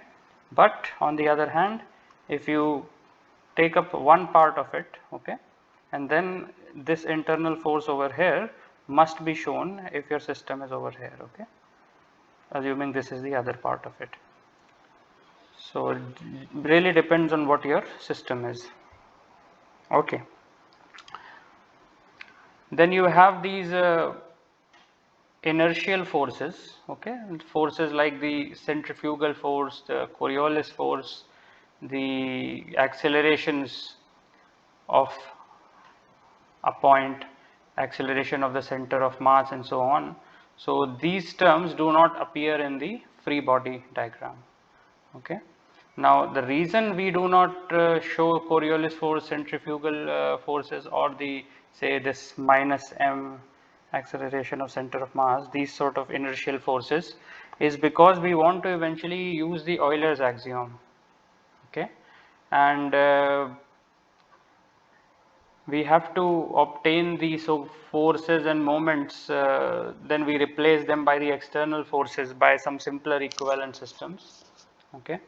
but on the other hand, if you take up one part of it, okay, and then this internal force over here must be shown if your system is over here. Okay, assuming this is the other part of it. So it really depends on what your system is. Okay, then you have these inertial forces, okay, forces like the centrifugal force, the Coriolis force, the accelerations of a point, acceleration of the center of mass, and so on. So these terms do not appear in the free body diagram. Okay, now the reason we do not show Coriolis force, centrifugal forces, or the say this minus m acceleration of center of mass, these sort of inertial forces, is because we want to eventually use the Euler's axiom. Okay, and we have to obtain these forces and moments, then we replace them by the external forces by some simpler equivalent systems. Okay,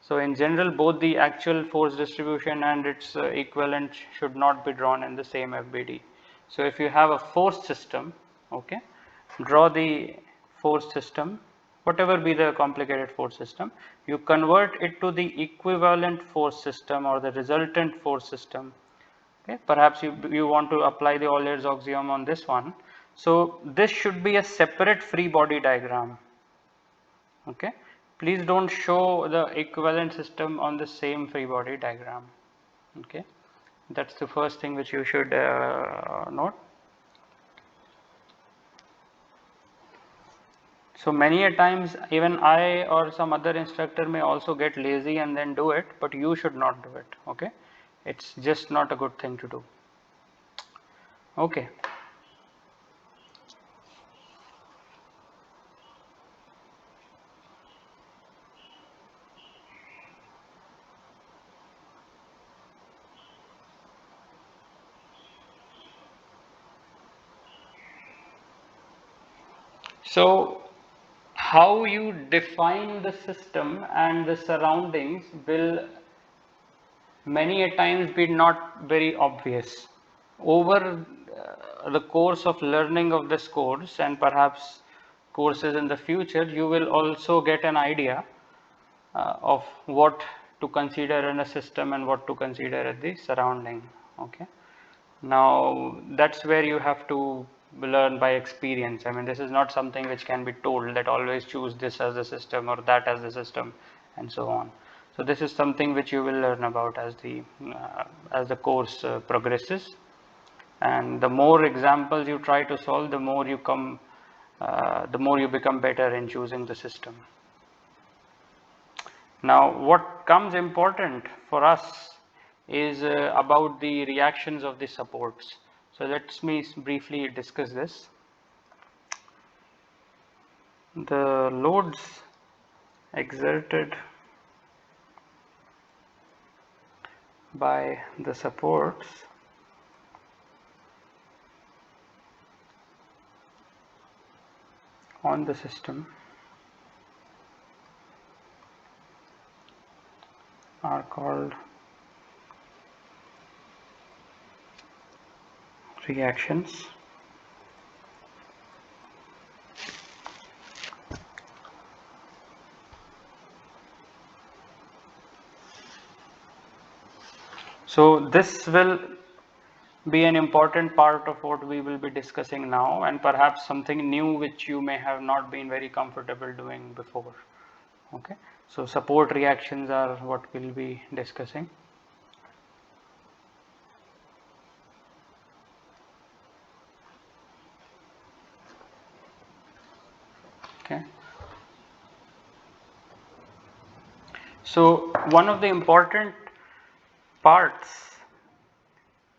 so in general both the actual force distribution and its equivalent should not be drawn in the same FBD. So if you have a force system, okay, draw the force system, whatever be the complicated force system, you convert it to the equivalent force system or the resultant force system. Okay, perhaps you want to apply the Euler's axiom on this one. So this should be a separate free body diagram. Okay, please don't show the equivalent system on the same free body diagram. Okay, that's the first thing which you should note. So many a times even I or some other instructor may also get lazy and then do it, but you should not do it. Okay, it's just not a good thing to do. Okay. So how you define the system and the surroundings will many a times be not very obvious. Over the course of learning of this course and perhaps courses in the future, you will also get an idea of what to consider in a system and what to consider at the surrounding. Okay, now that's where you have to learn by experience. I mean, this is not something which can be told that always choose this as the system or that as the system and so on. So this is something which you will learn about as the course progresses, and the more examples you try to solve, the more you become better in choosing the system. Now what comes important for us is about the reactions of the supports. So let me briefly discuss this. The loads exerted by the supports on the system are called reactions. So this will be an important part of what we will be discussing now, and perhaps something new which you may have not been very comfortable doing before. Okay, so support reactions are what we'll be discussing. Okay, so one of the important parts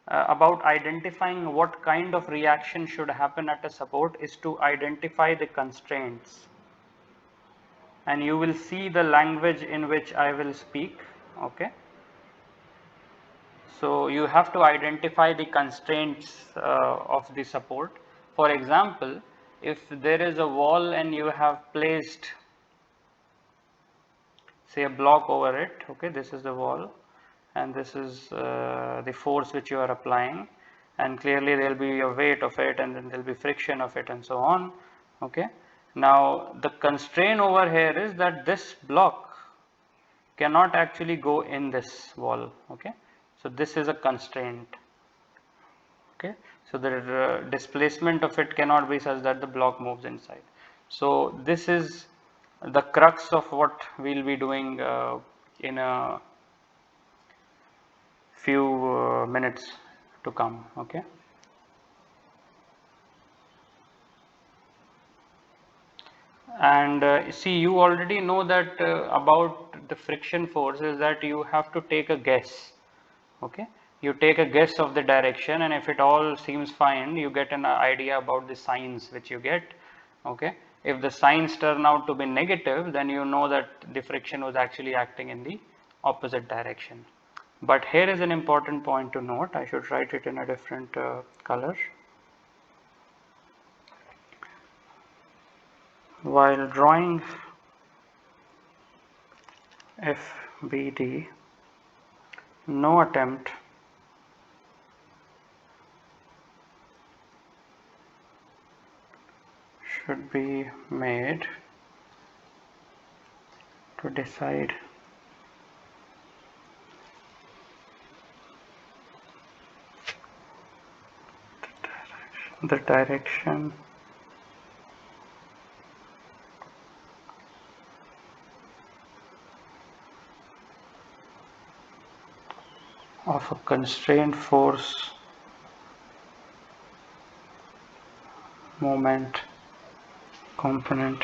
about identifying what kind of reaction should happen at a support is to identify the constraints, and you will see the language in which I will speak. Okay, so you have to identify the constraints of the support. For example, if there is a wall and you have placed, say, a block over it, okay, this is the wall and this is the force which you are applying, and clearly there will be a weight of it, and then there will be friction of it, and so on. Okay, now the constraint over here is that this block cannot actually go in this wall. Okay, so this is a constraint. Okay, so the displacement of it cannot be such that the block moves inside. So this is the crux of what we'll be doing in a few minutes to come. Okay, and see, you already know that about the friction force is that you have to take a guess. Okay, you take a guess of the direction, and if it all seems fine, you get an idea about the signs which you get. Okay, if the signs turn out to be negative, then you know that the friction was actually acting in the opposite direction. But here is an important point to note. I should write it in a different color. While drawing FBD, no attempt should be made to decide the direction of a constraint force moment component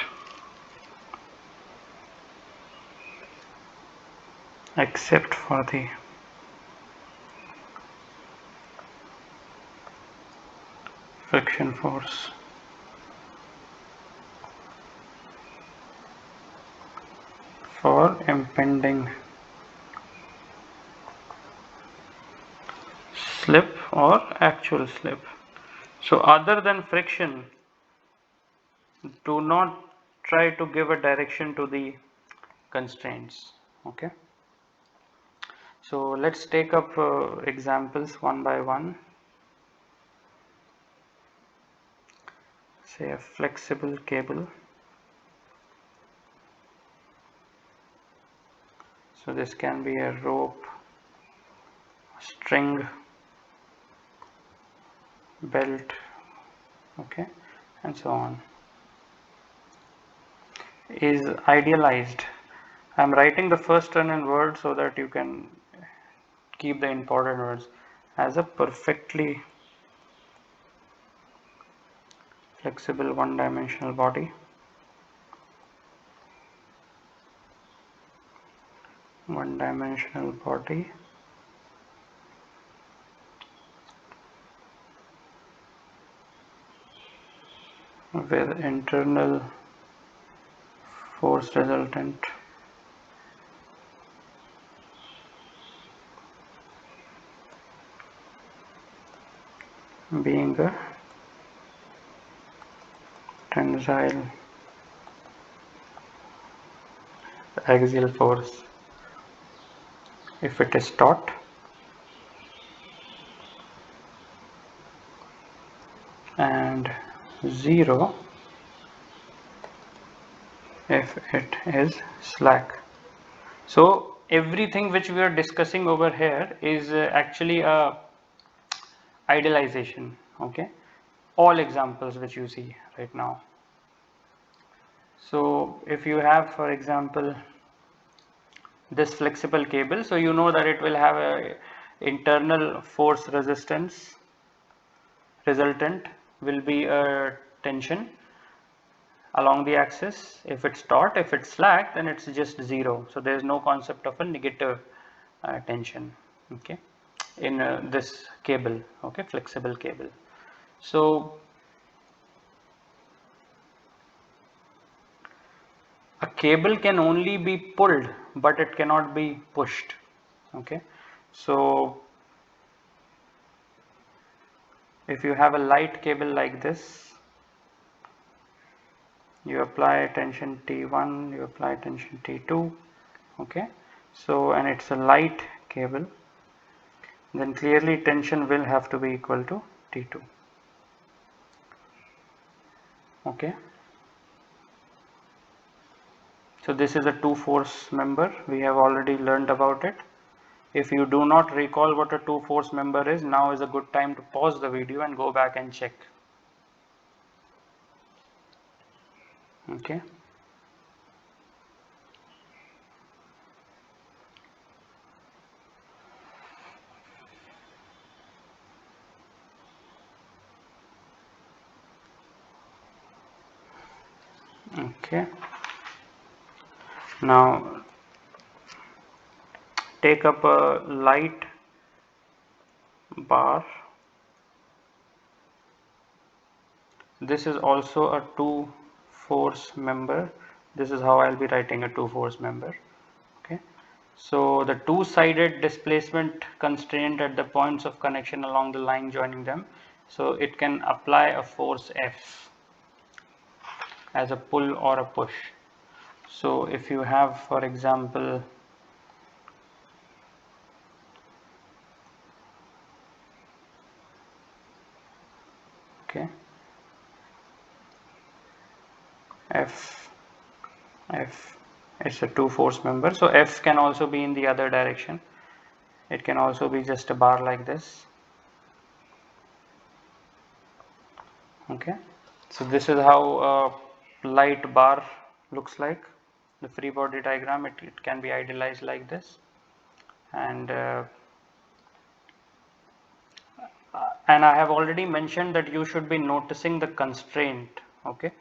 except for the friction force. For impending slip or actual slip. So other than friction, do not try to give a direction to the constraints. Okay, so let's take up examples one by one. Say a flexible cable. So this can be a rope, string, belt, okay, and so on, is idealized. I am writing the first one in words so that you can keep the important words, as a perfectly flexible one-dimensional body. One-dimensional body with internal force resultant being a tensile axial force if it is taut, and 0 if it is slack. So everything which we are discussing over here is actually a idealization, okay, all examples which you see right now. So if you have, for example, this flexible cable, so you know that it will have a internal force resistance, resultant will be a tension along the axis. If it's taut, if it's slack, then it's just 0. So there is no concept of a negative tension, okay, in this cable, okay, flexible cable. So a cable can only be pulled, but it cannot be pushed, okay. So if you have a light cable like this, you apply tension T1, you apply tension T2, okay. So and it's a light cable, then clearly tension will have to be equal to T2, okay. So this is a two force member, we have already learned about it. If you do not recall what a two force member is, now is a good time to pause the video and go back and check, okay. Okay, now take up a light bar. This is also a two force member. This is how I'll be writing a two force member, okay. So the two-sided displacement constraint at the points of connection along the line joining them, so it can apply a force F as a pull or a push. So if you have, for example, okay, F it's a two force member, so F can also be in the other direction. It can also be just a bar like this, okay. So this is how a light bar looks like, the free body diagram. It can be idealized like this, and I have already mentioned that you should be noticing the constraint, okay.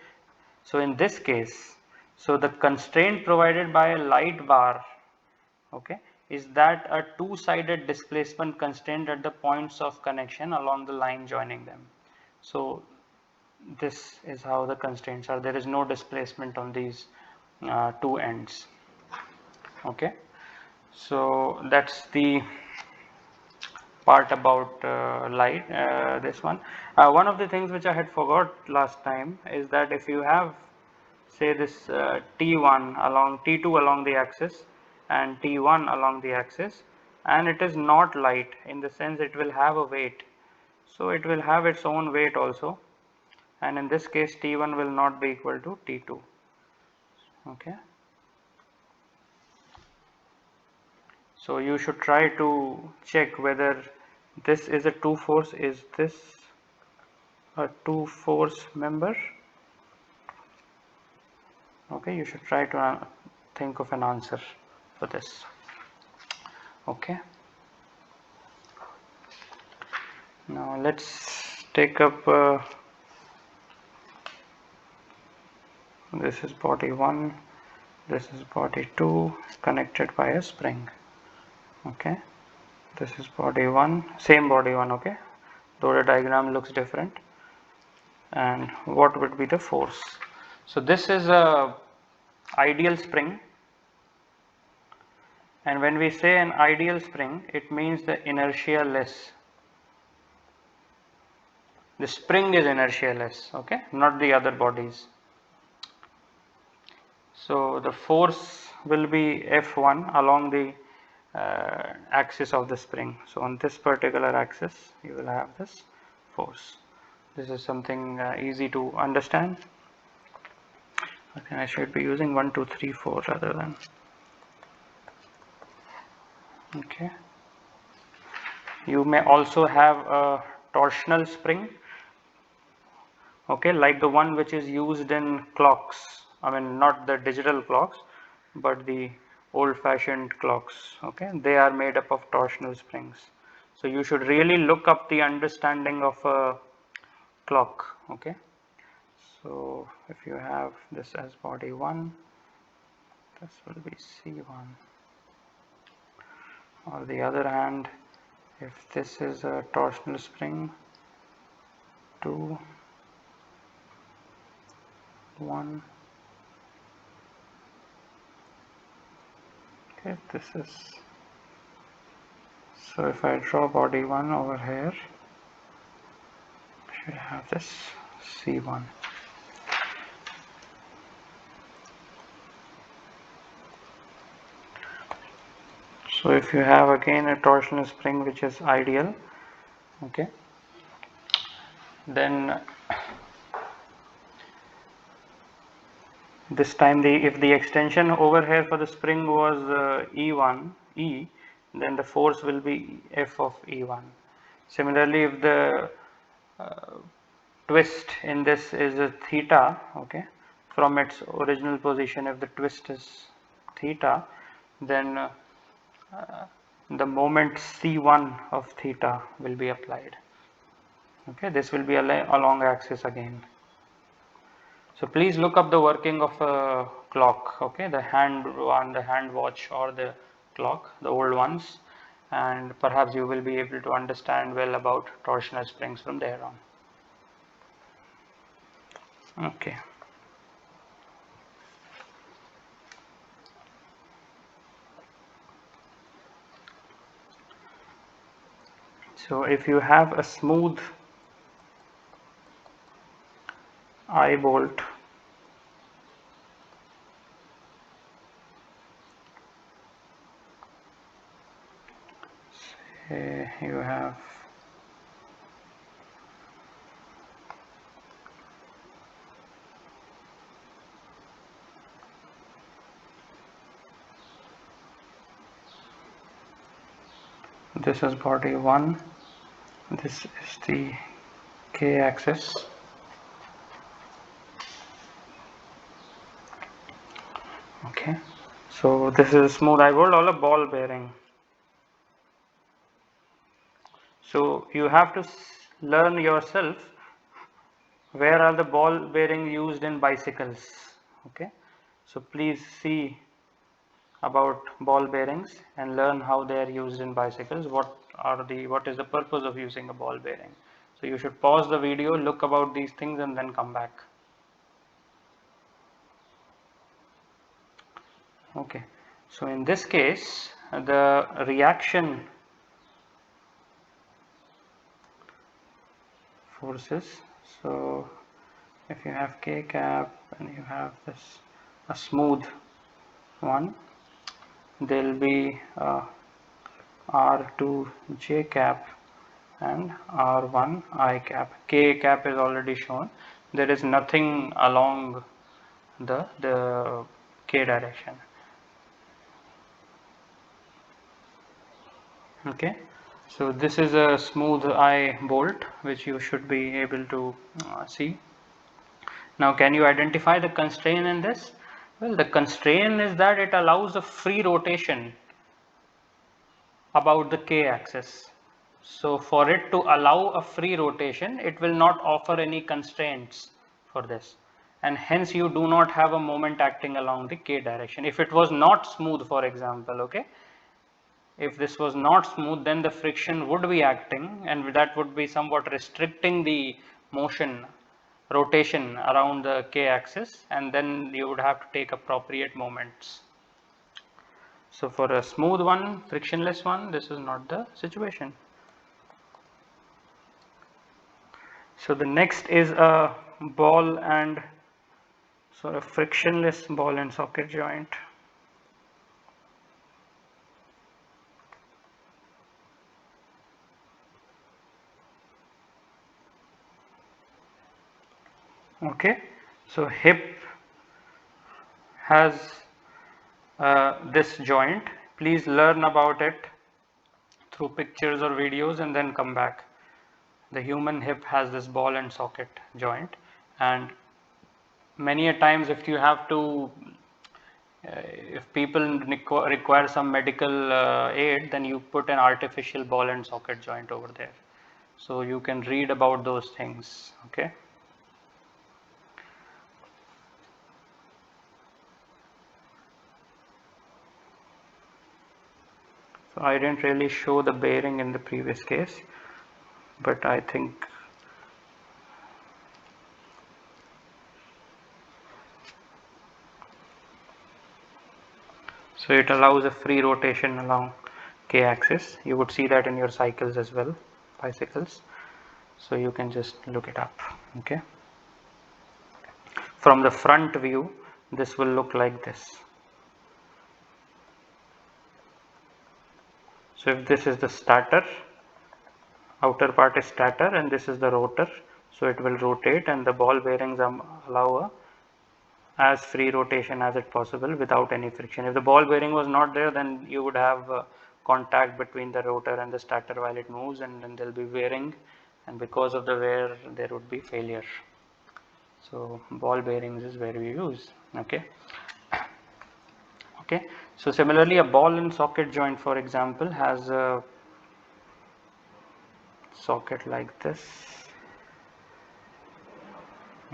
So in this case, so the constraint provided by a light bar, okay, is that a two-sided displacement constraint at the points of connection along the line joining them. So this is how the constraints are. There is no displacement on these two ends, okay. So that's the part about light, this one. One of the things which I had forgot last time is that if you have, say, this T1 along T2 along the axis and T1 along the axis, and it is not light, in the sense it will have a weight, so it will have its own weight also, and in this case T1 will not be equal to T2, okay. So you should try to check whether this is a two force, is this a two force member, okay. You should try to think of an answer for this, okay. Now let's take up this is body 1, this is body 2 connected by a spring, okay. This is body 1, same body 1, okay, though the diagram looks different. And what would be the force? So this is a ideal spring, and when we say an ideal spring, it means the inertia less, the spring is inertialess, okay, not the other bodies. So the force will be F1 along the axis of the spring. So on this particular axis you will have this force. This is something easy to understand. Okay, I should be using 1, 2, 3, 4 rather than. Okay. You may also have a torsional spring, okay, like the one which is used in clocks. I mean, not the digital clocks, but the old-fashioned clocks. Okay, they are made up of torsional springs. So you should really look up the understanding of a clock. Okay, so if you have this as body 1, this will be C1. On the other hand, if this is a torsional spring 2, 1, okay, this is, so if I draw body 1 over here, I should have this C1. So if you have again a torsional spring which is ideal, okay, then this time if the extension over here for the spring was E1, then the force will be F of E1. Similarly, if the twist in this is a theta, okay, from its original position, if the twist is theta, then the moment C1 of theta will be applied. Okay, this will be along axis again. So please look up the working of a clock, okay, the hand one, the hand watch or the clock, the old ones, and perhaps you will be able to understand well about torsional springs from there on. Okay. So if you have a smooth eye bolt, say you have this is body 1, this is the K axis. Okay, so this is a smooth eye bolt or a ball bearing. So you have to learn yourself where are the ball bearings used in bicycles. Okay, so please see about ball bearings and learn how they are used in bicycles. What is the purpose of using a ball bearing? So you should pause the video, look about these things and then come back. Okay, so in this case the reaction forces, so if you have K cap and you have this a smooth one, there will be R2 J cap and R1 I cap. K cap is already shown. There is nothing along the K direction. Okay, so this is a smooth eye bolt which you should be able to see. Now can you identify the constraint in this? Well, the constraint is that it allows a free rotation about the K axis. So for it to allow a free rotation, it will not offer any constraints for this, and hence you do not have a moment acting along the K direction. If it was not smooth, for example, okay, if this was not smooth, then the friction would be acting and that would be somewhat restricting the motion, rotation around the K axis, and then you would have to take appropriate moments. So for a smooth one, frictionless one, this is not the situation. So the next is a ball and a frictionless ball and socket joint. Okay, so hip has this joint. Please learn about it through pictures or videos and then come back. The human hip has this ball and socket joint, and many a times if you have to if people require some medical aid, then you put an artificial ball and socket joint over there, so you can read about those things. Okay, so I didn't really show the bearing in the previous case, but I think so it allows a free rotation along k-axis. You would see that in your cycles as well, bicycles, so you can just look it up. Okay, from the front view this will look like this. So if this is the stator, outer part is stator, and this is the rotor, so it will rotate, and the ball bearings allow a as free rotation as it possible without any friction. If the ball bearing was not there, then you would have contact between the rotor and the stator while it moves, and then there will be wearing, and because of the wear there would be failure. So ball bearings is where we use. Okay, okay, so similarly a ball and socket joint, for example, has a socket like this.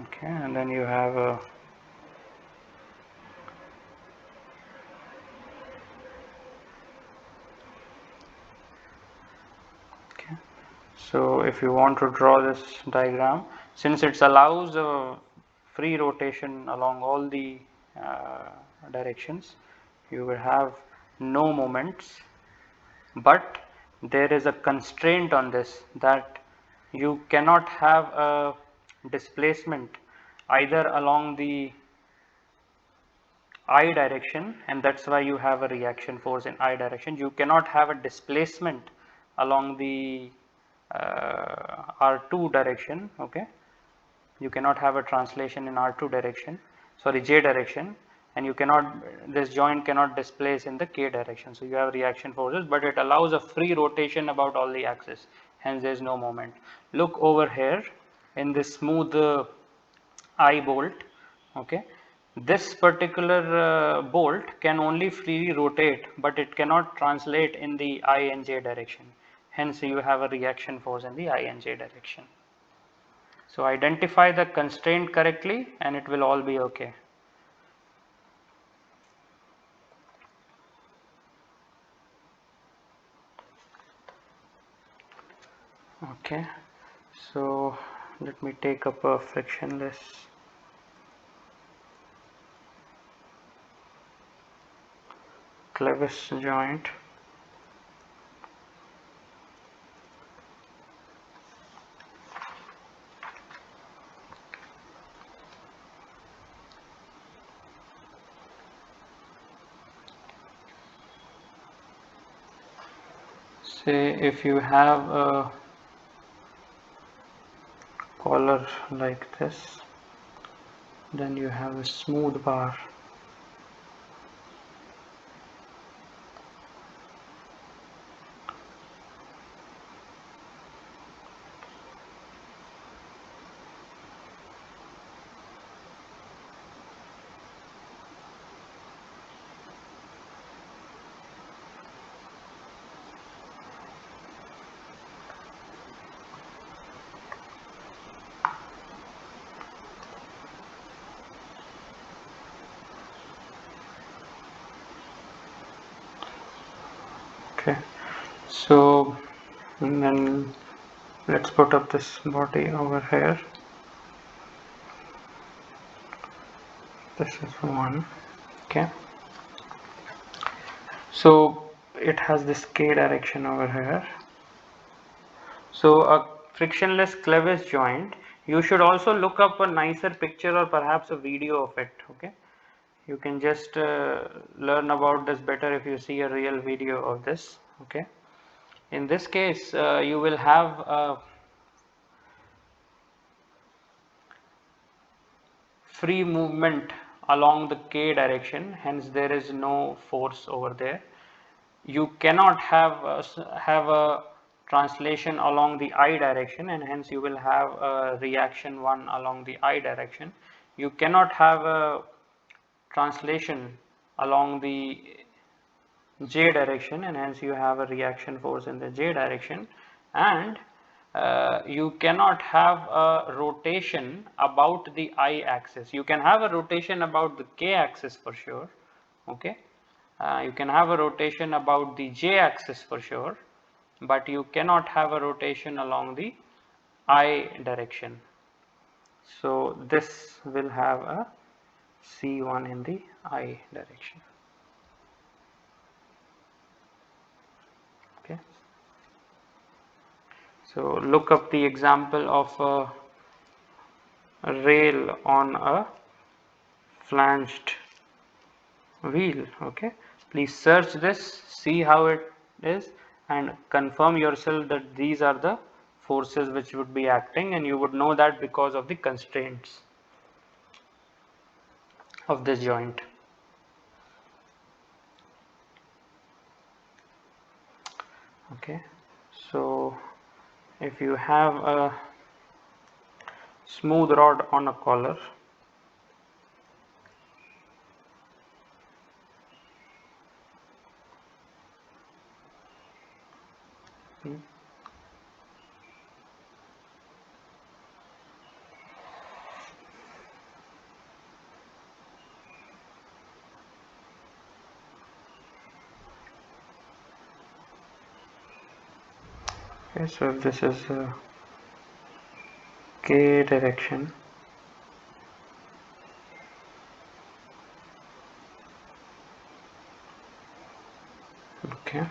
Okay, and then you have a so if you want to draw this diagram, since it allows a free rotation along all the directions, you will have no moments, but there is a constraint on this, that you cannot have a displacement either along the I direction, and that's why you have a reaction force in I direction. You cannot have a displacement along the R2 direction. Okay, you cannot have a translation in R2 direction, sorry, J direction, and you cannot, this joint cannot displace in the K direction. So you have reaction forces, but it allows a free rotation about all the axes, hence there is no moment. Look over here in this smooth I bolt. Okay, this particular bolt can only freely rotate, but it cannot translate in the I and J direction, hence you have a reaction force in the I and J direction. So identify the constraint correctly and it will all be okay. Okay, so let me take up a frictionless Clevis joint. Say if you have a collar like this, then you have a smooth bar. Okay, so and then let's put up this body over here. This is one. Okay, so it has this K direction over here. So a frictionless Clevis joint. You should also look up a nicer picture or perhaps a video of it. Okay, you can just learn about this better if you see a real video of this. Okay, in this case you will have a free movement along the k direction, hence there is no force over there. You cannot have a translation along the I direction, and hence you will have a reaction 1 along the I direction. You cannot have a translation along the J direction, and hence you have a reaction force in the J direction, and you cannot have a rotation about the I axis. You can have a rotation about the K axis for sure. Okay, you can have a rotation about the J axis for sure, but you cannot have a rotation along the I direction. So this will have a C1 in the I direction. Okay, so look up the example of a rail on a flanged wheel. Okay, please search this, see how it is, and confirm yourself that these are the forces which would be acting, and you would know that because of the constraints of this joint. Okay, so if you have a smooth rod on a collar, okay, so if this is a K direction, okay,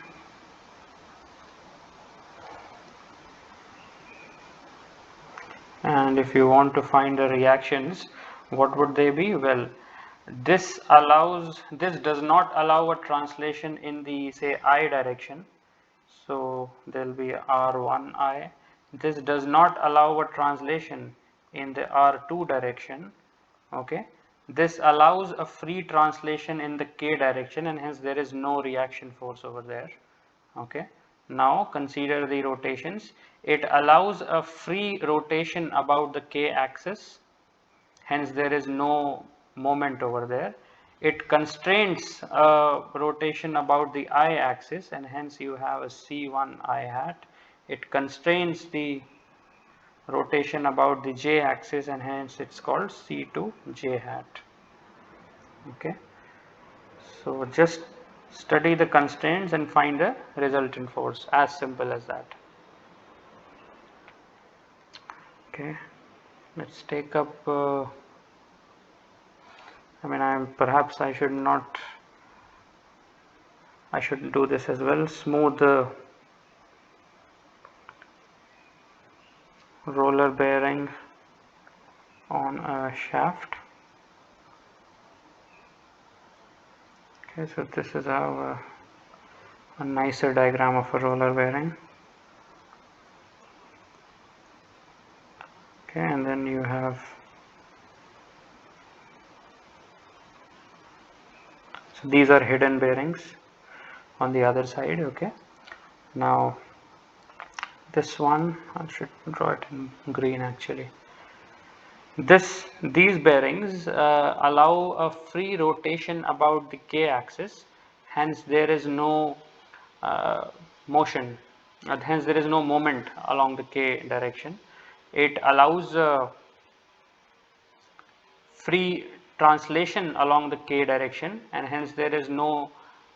and if you want to find the reactions, what would they be? Well, this does not allow a translation in the, say, I direction, so there will be R1I. This does not allow a translation in the R2 direction. Okay, this allows a free translation in the K direction, and hence there is no reaction force over there. Okay, now consider the rotations. It allows a free rotation about the K axis, hence there is no moment over there. It constrains rotation about the I axis, and hence you have a C1 I hat. It constrains the rotation about the J axis, and hence it's called C2 J hat. Okay, so just study the constraints and find the resultant force, as simple as that. Okay, let's take up perhaps I shouldn't do this as well. Smooth roller bearing on a shaft. Okay, so this is how a nicer diagram of a roller bearing. Okay, and then you have, so these are hidden bearings on the other side. Okay, now this one, I should draw it in green actually. These bearings allow a free rotation about the K axis, hence there is no motion, hence there is no moment along the K direction. It allows free translation along the K direction, and hence there is no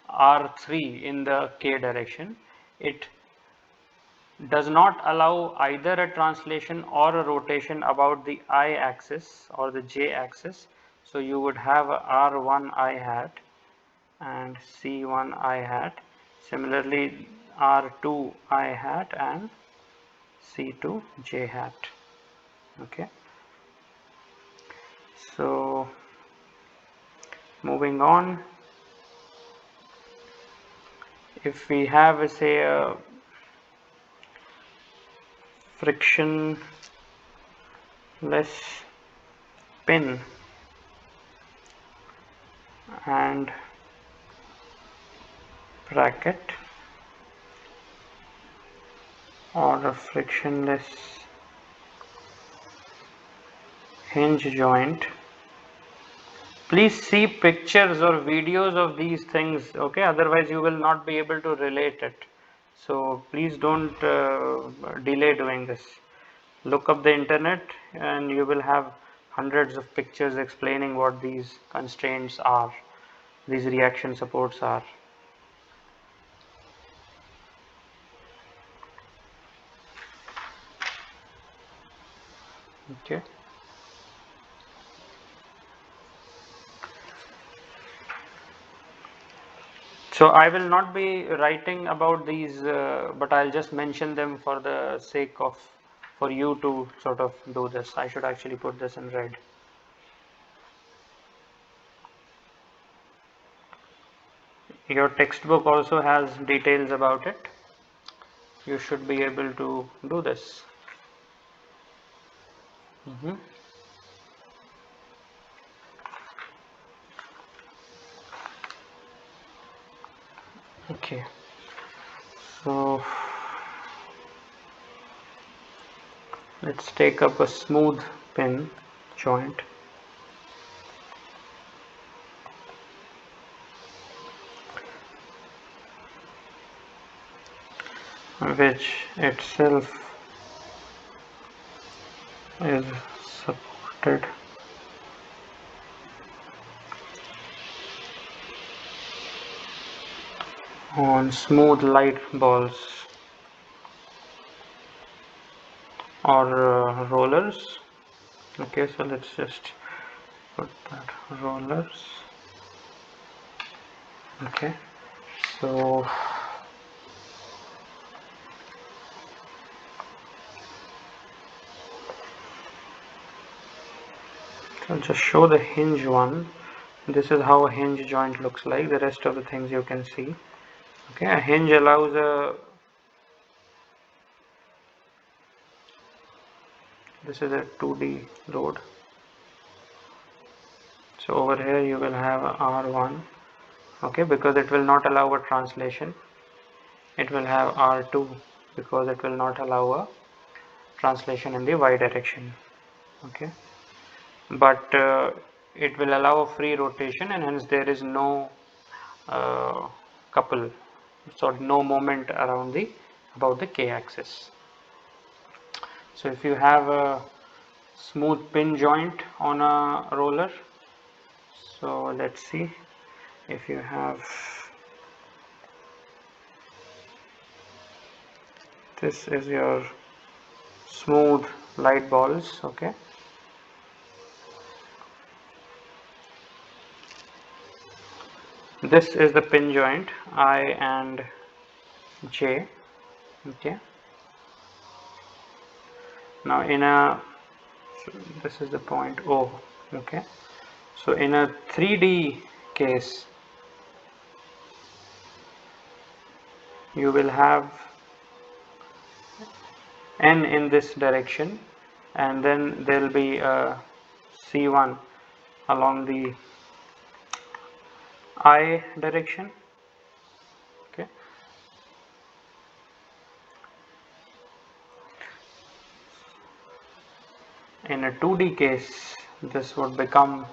R3 in the K direction. It does not allow either a translation or a rotation about the I axis or the J axis. So you would have a R1 I hat and C1 I hat, similarly R2 I hat and C to j hat. Okay, so moving on, if we have say a frictionless pin and bracket, or a frictionless hinge joint, please see pictures or videos of these things, okay, otherwise you will not be able to relate it. So please don't delay doing this. Look up the internet and you will have hundreds of pictures explaining what these constraints are, these reaction supports are. Okay. So I will not be writing about these, but I'll just mention them for the sake of, for you to sort of do this. I should actually put this in red. Your textbook also has details about it. You should be able to do this. Okay, so let's take up a smooth pin joint, which itself is supported on smooth light balls or rollers. Okay, so let's just put that, rollers. Okay, so I'll just show the hinge one. This is how a hinge joint looks like. The rest of the things you can see. Okay, a hinge allows this is a 2D load. So over here you will have a R1. Okay, because it will not allow a translation. It will have R2 because it will not allow a translation in the y direction. Okay, but it will allow a free rotation, and hence there is no couple, so no moment around the about the k-axis. So if you have a smooth pin joint on a roller, so let's see, if you have this is your smooth light balls. Okay, this is the pin joint I and J. Okay, now in a, this is the point O. Okay, so in a 3D case you will have n in this direction, and then there will be a C1 along the I direction. Okay, in a 2D case this would become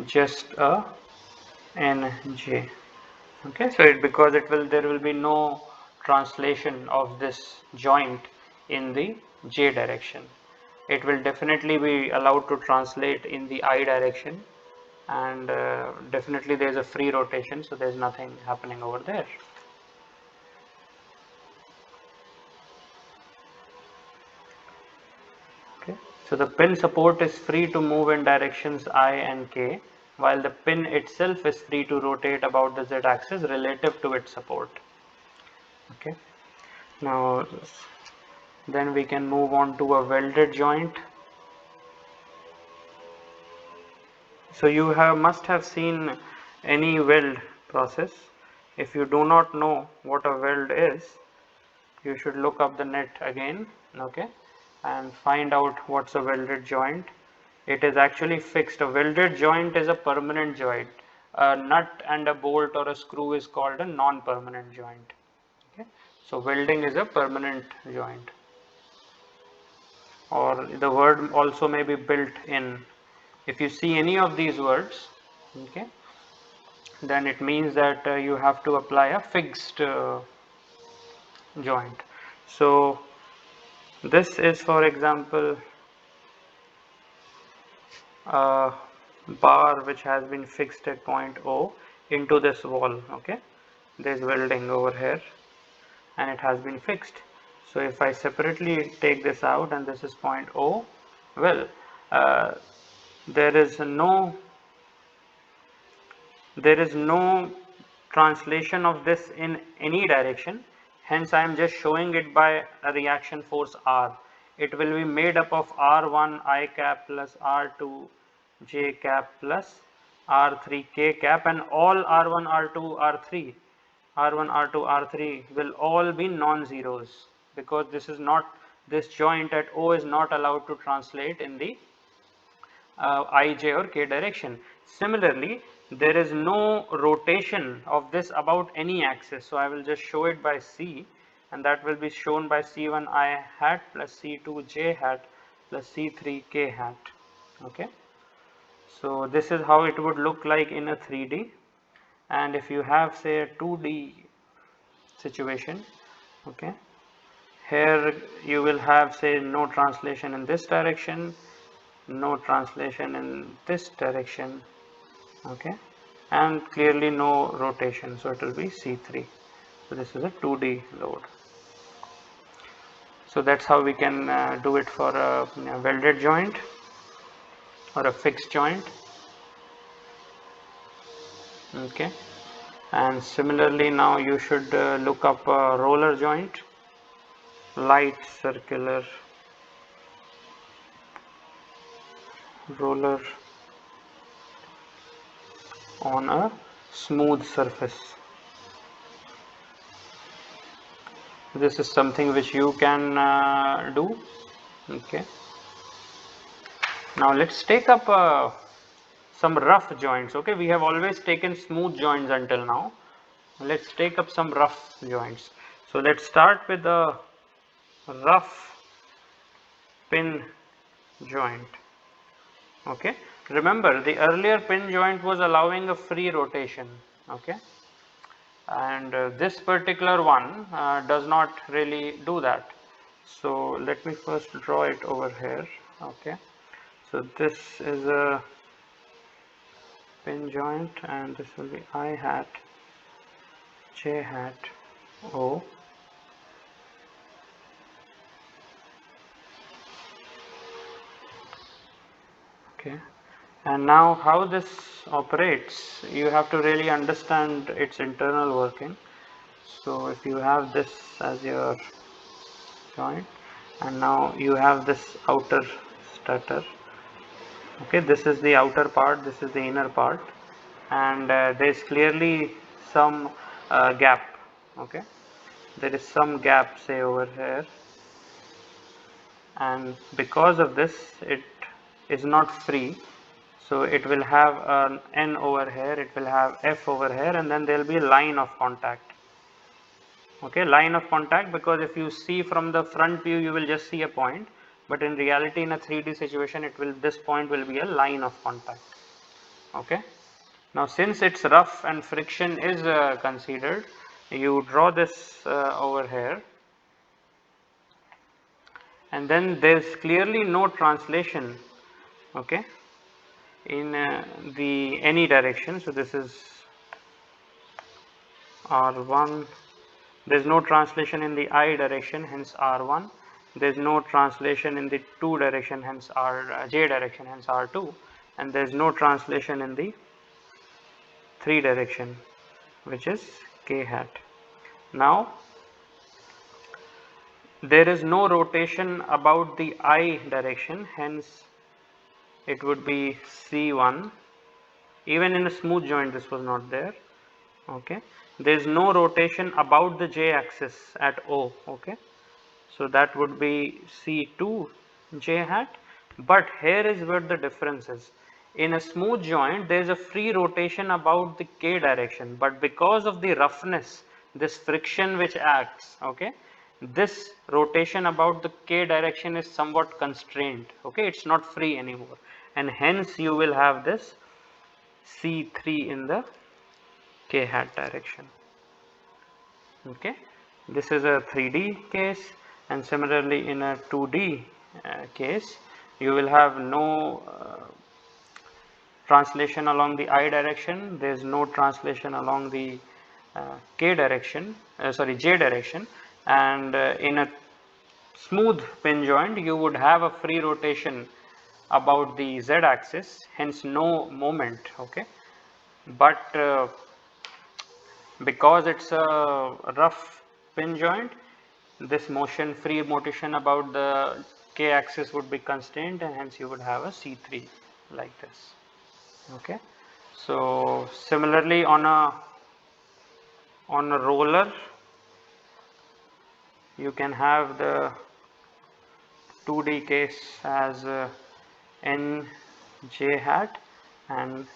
just a nj. Okay, so because there will be no translation of this joint in the j direction. It will definitely be allowed to translate in the I direction, and definitely there is a free rotation, so there is nothing happening over there. Okay, so the pin support is free to move in directions I and k, while the pin itself is free to rotate about the z axis relative to its support. Okay, Now then we can move on to a welded joint. So you must have seen any weld process. If you do not know what a weld is, you should look up the net again, okay, and find out what's a welded joint. It is actually fixed. A welded joint is a permanent joint. A nut and a bolt or a screw is called a non-permanent joint. Okay, so welding is a permanent joint, or the word also may be built in. If you see any of these words, okay, then it means that you have to apply a fixed joint. So this is, for example, a bar which has been fixed at point O into this wall. Okay, there's welding over here and it has been fixed. So if I separately take this out and this is point O, well, uh, there is no translation of this in any direction, hence I am just showing it by a reaction force R. It will be made up of R1 I cap plus R2 J cap plus R3 K cap, and all R1 R2 R3 R1 R2 R3 will all be non-zeros, because this joint at O is not allowed to translate in the I, J or K direction. Similarly, there is no rotation of this about any axis. So I will just show it by C, and that will be shown by C1 I hat plus C2 J hat plus C3 K hat. Okay. So this is how it would look like in a 3D. And if you have, say, a 2D situation, okay, here you will have, say, no translation in this direction, no translation in this direction, okay, and clearly no rotation, so it will be C3. So this is a 2D load. So that's how we can do it for a welded joint or a fixed joint, okay. And similarly, now you should look up a roller joint, light circular roller on a smooth surface. This is something which you can do, okay. Now let's take up some rough joints. Okay, we have always taken smooth joints until now. Let's take up some rough joints. So let's start with the rough pin joint. Okay, remember the earlier pin joint was allowing a free rotation. Okay, and this particular one does not really do that. So let me first draw it over here. Okay, so this is a pin joint and this will be I hat J hat O. Okay, and now how this operates, you have to really understand its internal working. So if you have this as your joint and now you have this outer stator, okay, this is the outer part, this is the inner part, and there is clearly some gap. Okay, there is some gap, say, over here, and because of this it is not free, so it will have an N over here, it will have F over here, and then there will be a line of contact. Okay, line of contact, because if you see from the front view you will just see a point, but in reality in a 3D situation this point will be a line of contact. Okay, now since it's rough and friction is considered, you draw this over here, and then there's clearly no translation, okay, in the any direction. So this is R1, there's no translation in the I direction, hence R1, there's no translation in the 2 direction, hence J direction, hence R2, and there's no translation in the 3 direction, which is K hat. Now there is no rotation about the I direction, hence it would be C1. Even in a smooth joint this was not there. Okay, there is no rotation about the J axis at O. Okay, so that would be C2 J hat. But here is where the difference is. In a smooth joint there is a free rotation about the K direction, but because of the roughness, this friction which acts, okay, this rotation about the K direction is somewhat constrained. Okay, it's not free anymore, and hence you will have this C3 in the K hat direction. Okay, this is a 3D case, and similarly in a 2D case you will have no translation along the I direction, there is no translation along the K direction, J direction, and in a smooth pin joint you would have a free rotation about the Z axis, hence no moment. Okay, but because it's a rough pin joint, this motion, free motion about the K axis would be constrained, and hence you would have a C3 like this. Okay, so similarly on a roller you can have the 2D case as N J hat and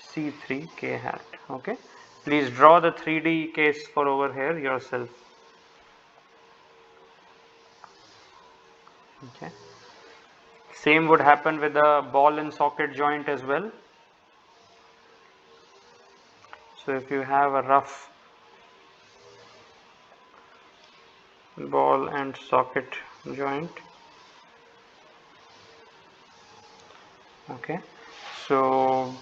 C3 K hat. Okay, please draw the 3D case for over here yourself. Okay, same would happen with the ball and socket joint as well. So if you have a rough ball and socket joint, okay, so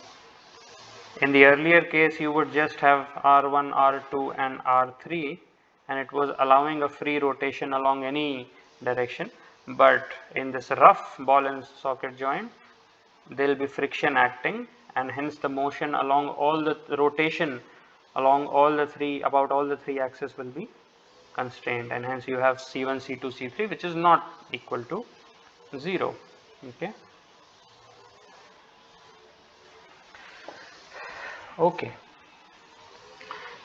in the earlier case you would just have R1, R2 and R3, and it was allowing a free rotation along any direction. But in this rough ball and socket joint there will be friction acting, and hence the motion along all the rotation along all the three, about all the three axes will be constrained, and hence you have C1, C2, C3 which is not equal to 0. Okay. Okay.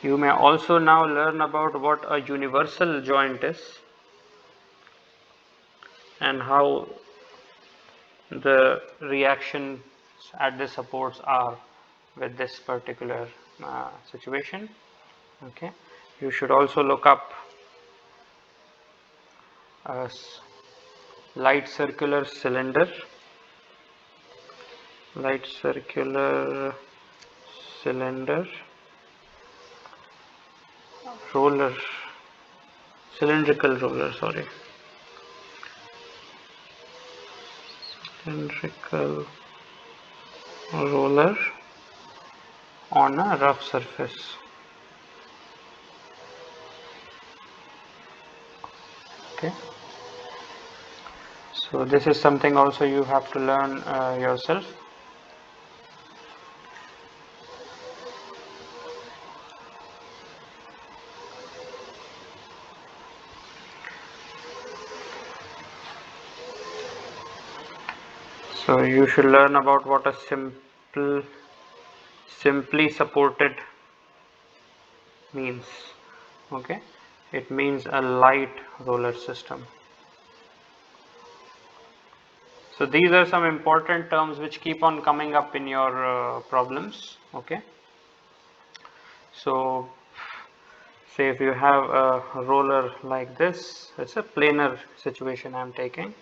You may also now learn about what a universal joint is and how the reactions at the supports are with this particular situation. Okay, you should also look up a light circular cylinder, roller, cylindrical roller, cylindrical roller on a rough surface. Okay, so this is something also you have to learn yourself. So you should learn about what a simply supported means. Okay, it means a light roller system. So these are some important terms which keep on coming up in your problems. Okay, so say if you have a roller like this, it's a planar situation I am taking,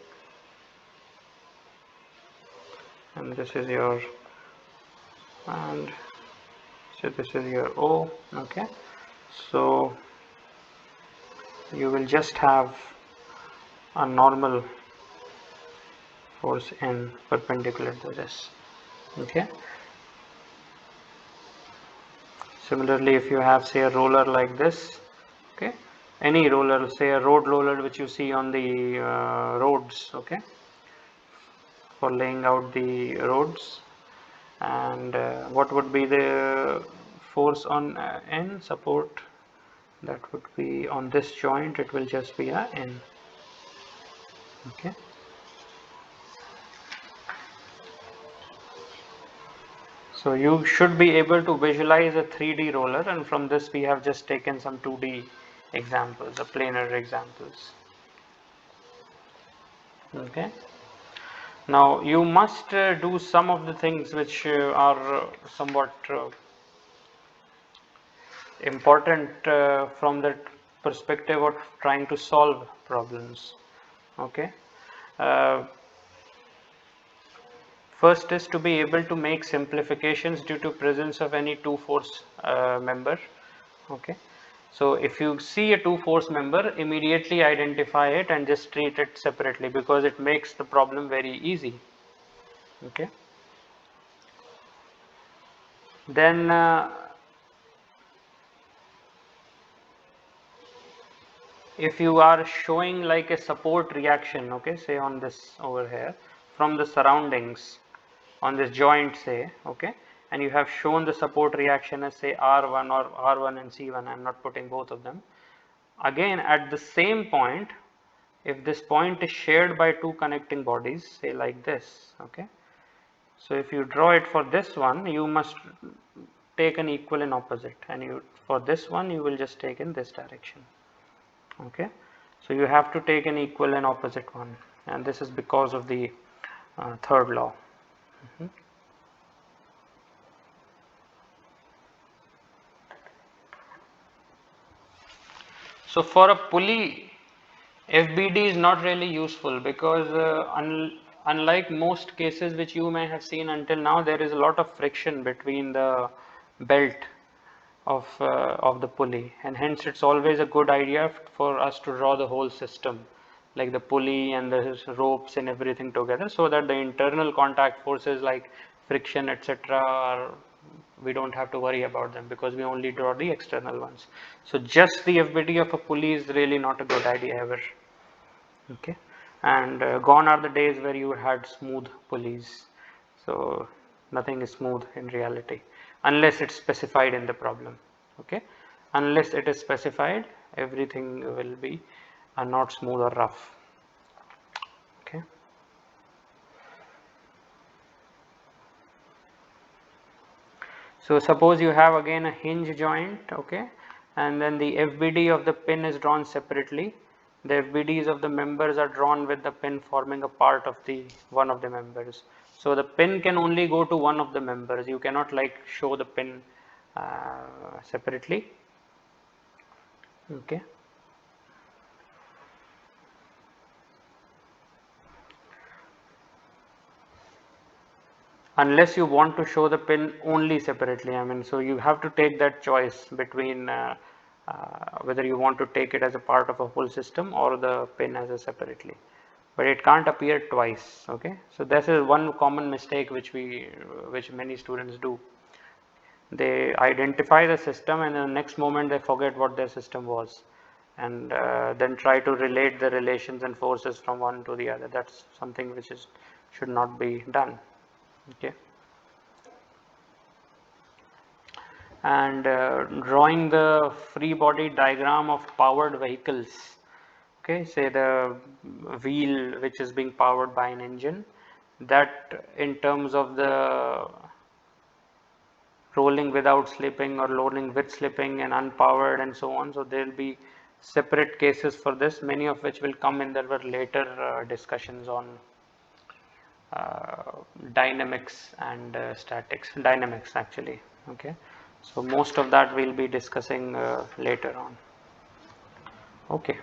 and this is your, and so this is your O. Okay, so you will just have a normal force N perpendicular to this. Okay, similarly if you have say a roller like this, okay, any roller, say a road roller which you see on the roads, okay, for laying out the roads, and what would be the force on N support? That would be on this joint, it will just be a N. Okay. So you should be able to visualize a 3D roller, and from this we have just taken some 2D examples, the planar examples. Okay. Now you must do some of the things which are somewhat important from the perspective of trying to solve problems. Okay. Uh, First is to be able to make simplifications due to presence of any two force member. Okay. So if you see a two force member, immediately identify it and just treat it separately, because it makes the problem very easy. Okay. Then if you are showing like a support reaction, okay, say on this over here, from the surroundings on this joint, say, okay, and you have shown the support reaction as say R1 or R1 and C1, I am not putting both of them. Again, at the same point, if this point is shared by two connecting bodies, say like this, okay, so if you draw it for this one, you must take an equal and opposite, and you for this one you will just take in this direction. Okay, so you have to take an equal and opposite one, and this is because of the third law. So for a pulley, FBD is not really useful, because unlike most cases which you may have seen until now, there is a lot of friction between the belt of the pulley, and hence it's always a good idea for us to draw the whole system, like the pulley and the ropes and everything together, so that the internal contact forces like friction, etc., are, we don't have to worry about them, because we only draw the external ones. So just the FBD of a pulley is really not a good idea ever. Okay, and gone are the days where you had smooth pulleys. So nothing is smooth in reality unless it's specified in the problem. Okay, unless it is specified, everything will be not smooth or rough. Okay. So suppose you have again a hinge joint, okay, and then the FBD of the pin is drawn separately. The FBDs of the members are drawn with the pin forming a part of the one of the members. So the pin can only go to one of the members. You cannot like show the pin separately. Okay. Unless you want to show the pin only separately, I mean, so you have to take that choice between whether you want to take it as a part of a whole system or the pin as a separately, but it can't appear twice. Okay, so this is one common mistake which many students do. They identify the system, and in the next moment they forget what their system was, and then try to relate the relations and forces from one to the other. That's something which is should not be done. Okay. And drawing the free body diagram of powered vehicles, okay, say the wheel which is being powered by an engine, that in terms of the rolling without slipping or rolling with slipping and unpowered and so on, so there will be separate cases for this, many of which will come in there later discussions on uh, dynamics and dynamics actually. Okay, so most of that we'll be discussing later on. Okay.